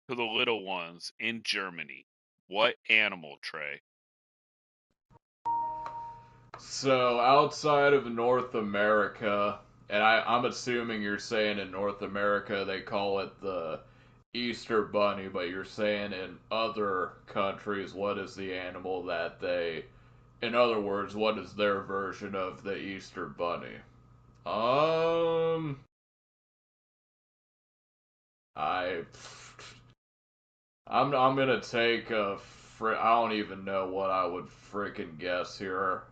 Speaker 1: to the little ones in Germany? What animal, Trey?
Speaker 2: So outside of North America, and I'm assuming you're saying in North America they call it the Easter Bunny, but you're saying in other countries, what is the animal that they, in other words, what is their version of the Easter Bunny? Um, I, I'm gonna take a I don't even know what I would freaking guess here.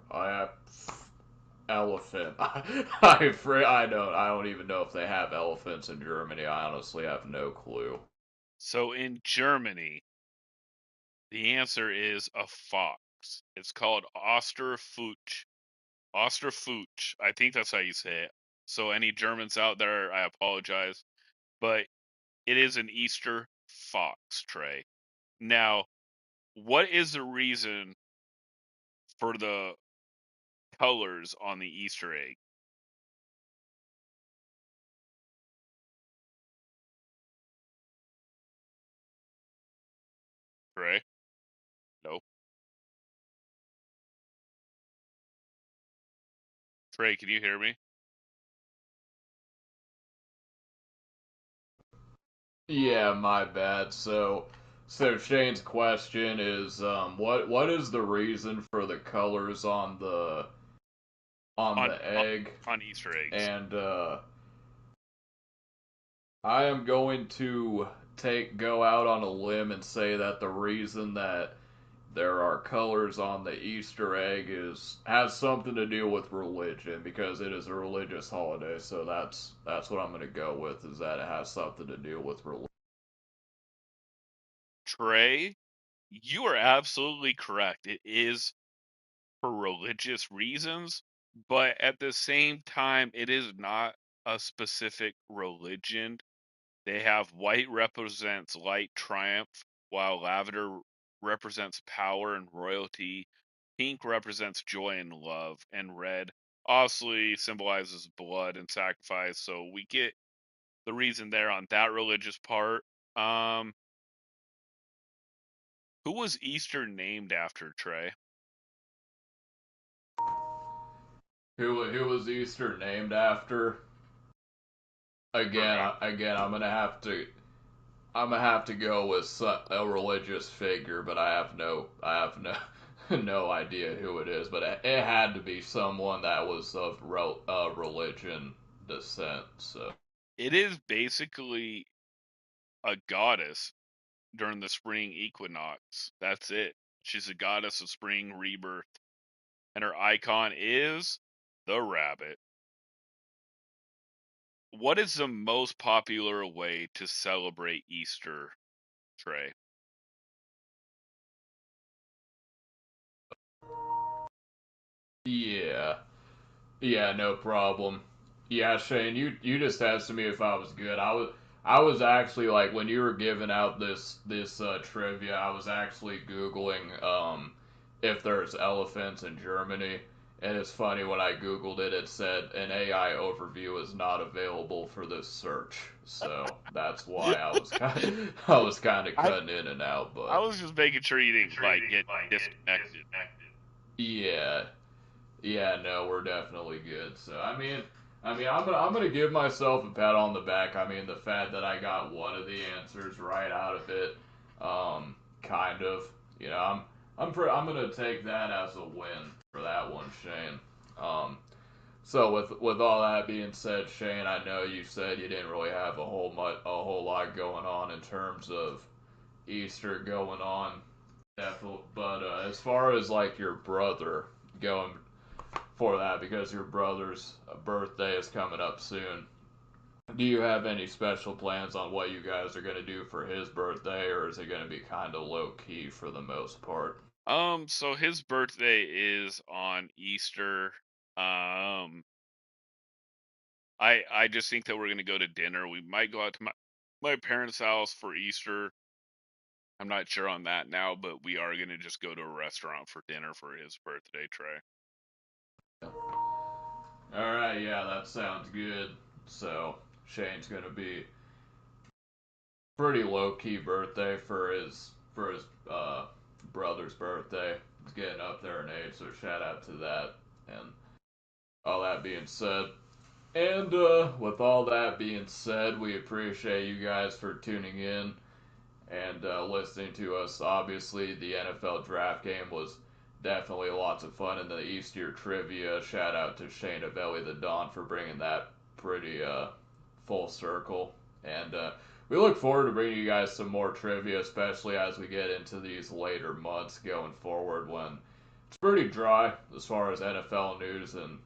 Speaker 2: Elephant. I don't even know if they have elephants in Germany. I honestly have no clue.
Speaker 1: So in Germany, the answer is a fox. It's called Osterfuchs. Osterfuchs. I think that's how you say it. So any Germans out there, I apologize, but it is an Easter fox, Trey. Now, what is the reason for the colors on the Easter egg, Trey? Nope. Trey, can you hear me?
Speaker 2: Yeah, my bad. So Shane's question is, what is the reason for the colors on
Speaker 1: On
Speaker 2: the egg?
Speaker 1: on Easter eggs.
Speaker 2: And I am going to take go out on a limb and say that the reason that there are colors on the Easter egg is has something to do with religion because it is a religious holiday. So that's what I'm going to go with is that it has something to do with religion.
Speaker 1: Trey, you are absolutely correct. It is for religious reasons, but at the same time, it is not a specific religion. They have white represents light triumph, while lavender represents power and royalty. Pink represents joy and love, and red obviously symbolizes blood and sacrifice. So we get the reason there on that religious part. Um, who was Easter named after, Trey?
Speaker 2: Who was Easter named after?
Speaker 1: Correct.
Speaker 2: Again, I'm gonna have to go with a religious figure, but I have no no idea who it is. But it had to be someone that was of religion descent. So
Speaker 1: It is basically a goddess during the spring equinox. That's it. She's a goddess of spring rebirth, and her icon is the rabbit. What is the most popular way to celebrate Easter, Trey?
Speaker 2: yeah, yeah, no problem. Yeah, Shane, you just asked me if I was good. I was actually like when you were giving out this trivia, I was actually googling if there's elephants in Germany. And it's funny when I googled it, it said an AI overview is not available for this search. So that's why I was kind of
Speaker 1: I
Speaker 2: cutting in and out.
Speaker 1: I
Speaker 2: But
Speaker 1: was just making sure you didn't like get disconnected.
Speaker 2: yeah, yeah, no, we're definitely good. So I'm gonna give myself a pat on the back. I mean, the fact that I got one of the answers right out of it, kind of, you know, I'm gonna take that as a win for that one, Shane. Um, So with all that being said, Shane, I know you said you didn't really have a whole lot going on in terms of Easter going on. Definitely, but as far as like your brother going for that, because your brother's birthday is coming up soon, do you have any special plans on what you guys are going to do for his birthday, or is it going to be kind of low key for the most part?
Speaker 1: So his birthday is on Easter. Um, I just think that we're gonna go to dinner. We might go out to my parents' house for Easter. I'm not sure on that now, but we are gonna just go to a restaurant for dinner for his birthday, Trey.
Speaker 2: All right, yeah, that sounds good. So Shane's going to be pretty low key birthday for his brother's birthday. He's getting up there in age, so shout out to that. And all that being said, and with all that being said, we appreciate you guys for tuning in and listening to us. Obviously, the NFL draft game was definitely lots of fun, and the Easter trivia. Shout out to Shayna Belly the Dawn for bringing that pretty full circle. And we look forward to bringing you guys some more trivia, especially as we get into these later months going forward when it's pretty dry as far as NFL news and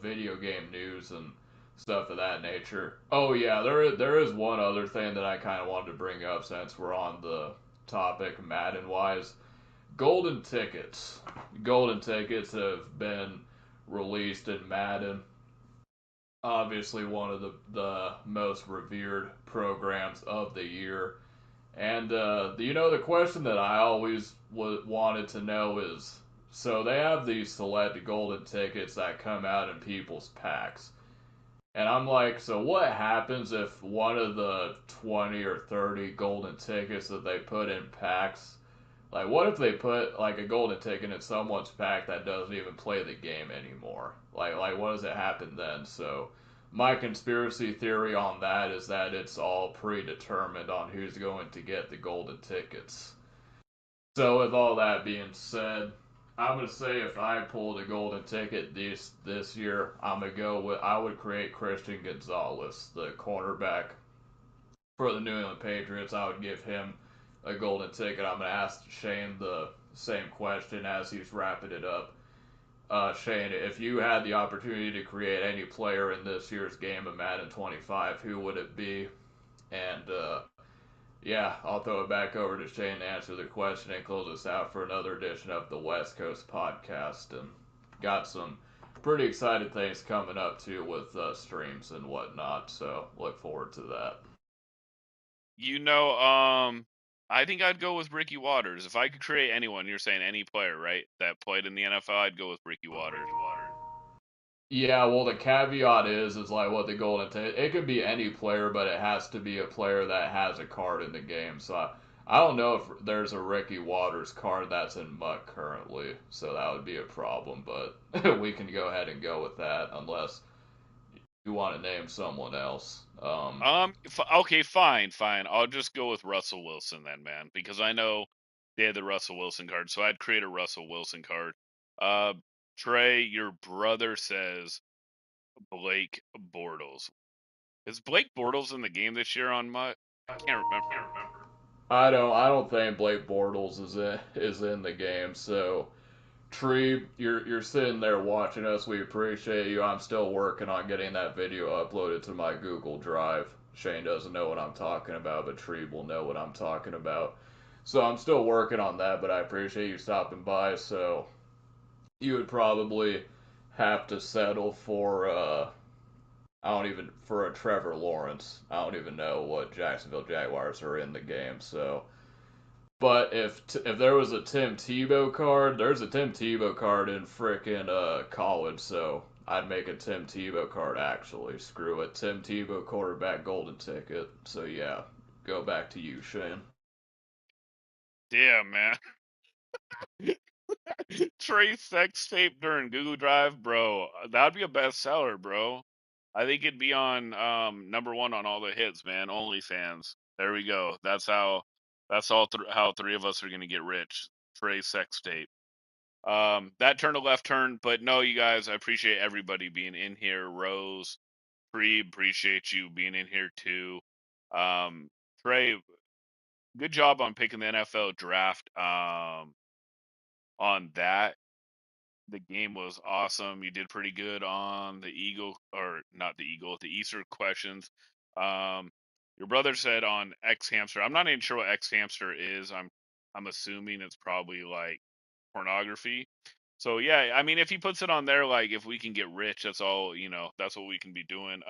Speaker 2: video game news and stuff of that nature. Oh yeah, there is one other thing that I kind of wanted to bring up since we're on the topic Madden wise. Golden tickets. Golden tickets have been released in Madden. Obviously, one of the most revered programs of the year. And the question that I always wanted to know is, so they have these select golden tickets that come out in people's packs, and I'm like, so what happens if one of the 20 or 30 golden tickets that they put in packs, like what if they put like a golden ticket in someone's pack that doesn't even play the game anymore? Like what does it happen then? So my conspiracy theory on that is that it's all predetermined on who's going to get the golden tickets. So with all that being said, I'm gonna say if I pulled a golden ticket this year, I'm gonna go with I would create Christian Gonzalez, the cornerback for the New England Patriots. I would give him a golden ticket. I'm gonna ask Shane the same question as he's wrapping it up. Shane, if you had the opportunity to create any player in this year's game of Madden 25, who would it be? And yeah, I'll throw it back over to Shane to answer the question and close us out for another edition of the West Coast Podcast. And got some pretty excited things coming up too with streams and whatnot. So look forward to that.
Speaker 1: You know, I think I'd go with Ricky Waters. If I could create anyone, you're saying any player, right? That played in the NFL, I'd go with Ricky Waters.
Speaker 2: Yeah, well, the caveat is like what the golden ticket. It could be any player, but it has to be a player that has a card in the game. So I don't know if there's a Ricky Waters card that's in Muck currently, so that would be a problem. But we can go ahead and go with that unless you want to name someone else.
Speaker 1: Okay, fine. I'll just go with Russell Wilson then, man, because I know they had the Russell Wilson card, so I'd create a Russell Wilson card. Uh, Trey, your brother says Blake Bortles. Is Blake Bortles in the game this year on Mutt? I can't remember.
Speaker 2: I don't think Blake Bortles is in the game. So Tree, you're sitting there watching us. We appreciate you. I'm still working on getting that video uploaded to my Google Drive. Shane doesn't know what I'm talking about, but Tree will know what I'm talking about. So I'm still working on that, but I appreciate you stopping by. So you would probably have to settle for I don't even for a Trevor Lawrence. I don't even know what Jacksonville Jaguars are in the game. So but if there was a Tim Tebow card, there's a Tim Tebow card in frickin' college, so I'd make a Tim Tebow card actually. Screw it, Tim Tebow quarterback golden ticket. So yeah, go back to you, Shane.
Speaker 1: Yeah, man. Trey sex tape during Google Drive, bro. That'd be a bestseller, bro. I think it'd be on number one on all the hits, man. OnlyFans. There we go. That's how. That's how three of us are gonna get rich. Trey sex tape. That turned a left turn, but no, you guys, I appreciate everybody being in here. Rose, Free, appreciate you being in here too. Trey, good job on picking the NFL draft. On that, the game was awesome. You did pretty good on the Eagle, or not the Eagle, the Easter questions. Um, your brother said on X Hamster. I'm not even sure what X Hamster is. I'm assuming it's probably like pornography. So yeah, I mean, if he puts it on there, like if we can get rich, that's all, that's what we can be doing.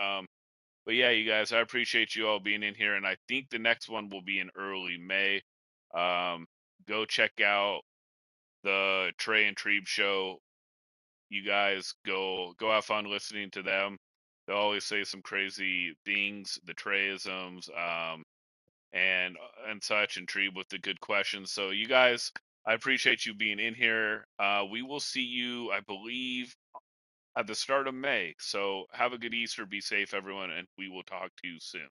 Speaker 1: But yeah, you guys, I appreciate you all being in here, and I think the next one will be in early May. Um, go check out the Trey and Trebe show. You guys go have fun listening to them. They always say some crazy things, the Treyisms, and such, and Trebe with the good questions. So you guys, I appreciate you being in here. We will see you, I believe, at the start of May. So have a good Easter, be safe, everyone, and we will talk to you soon.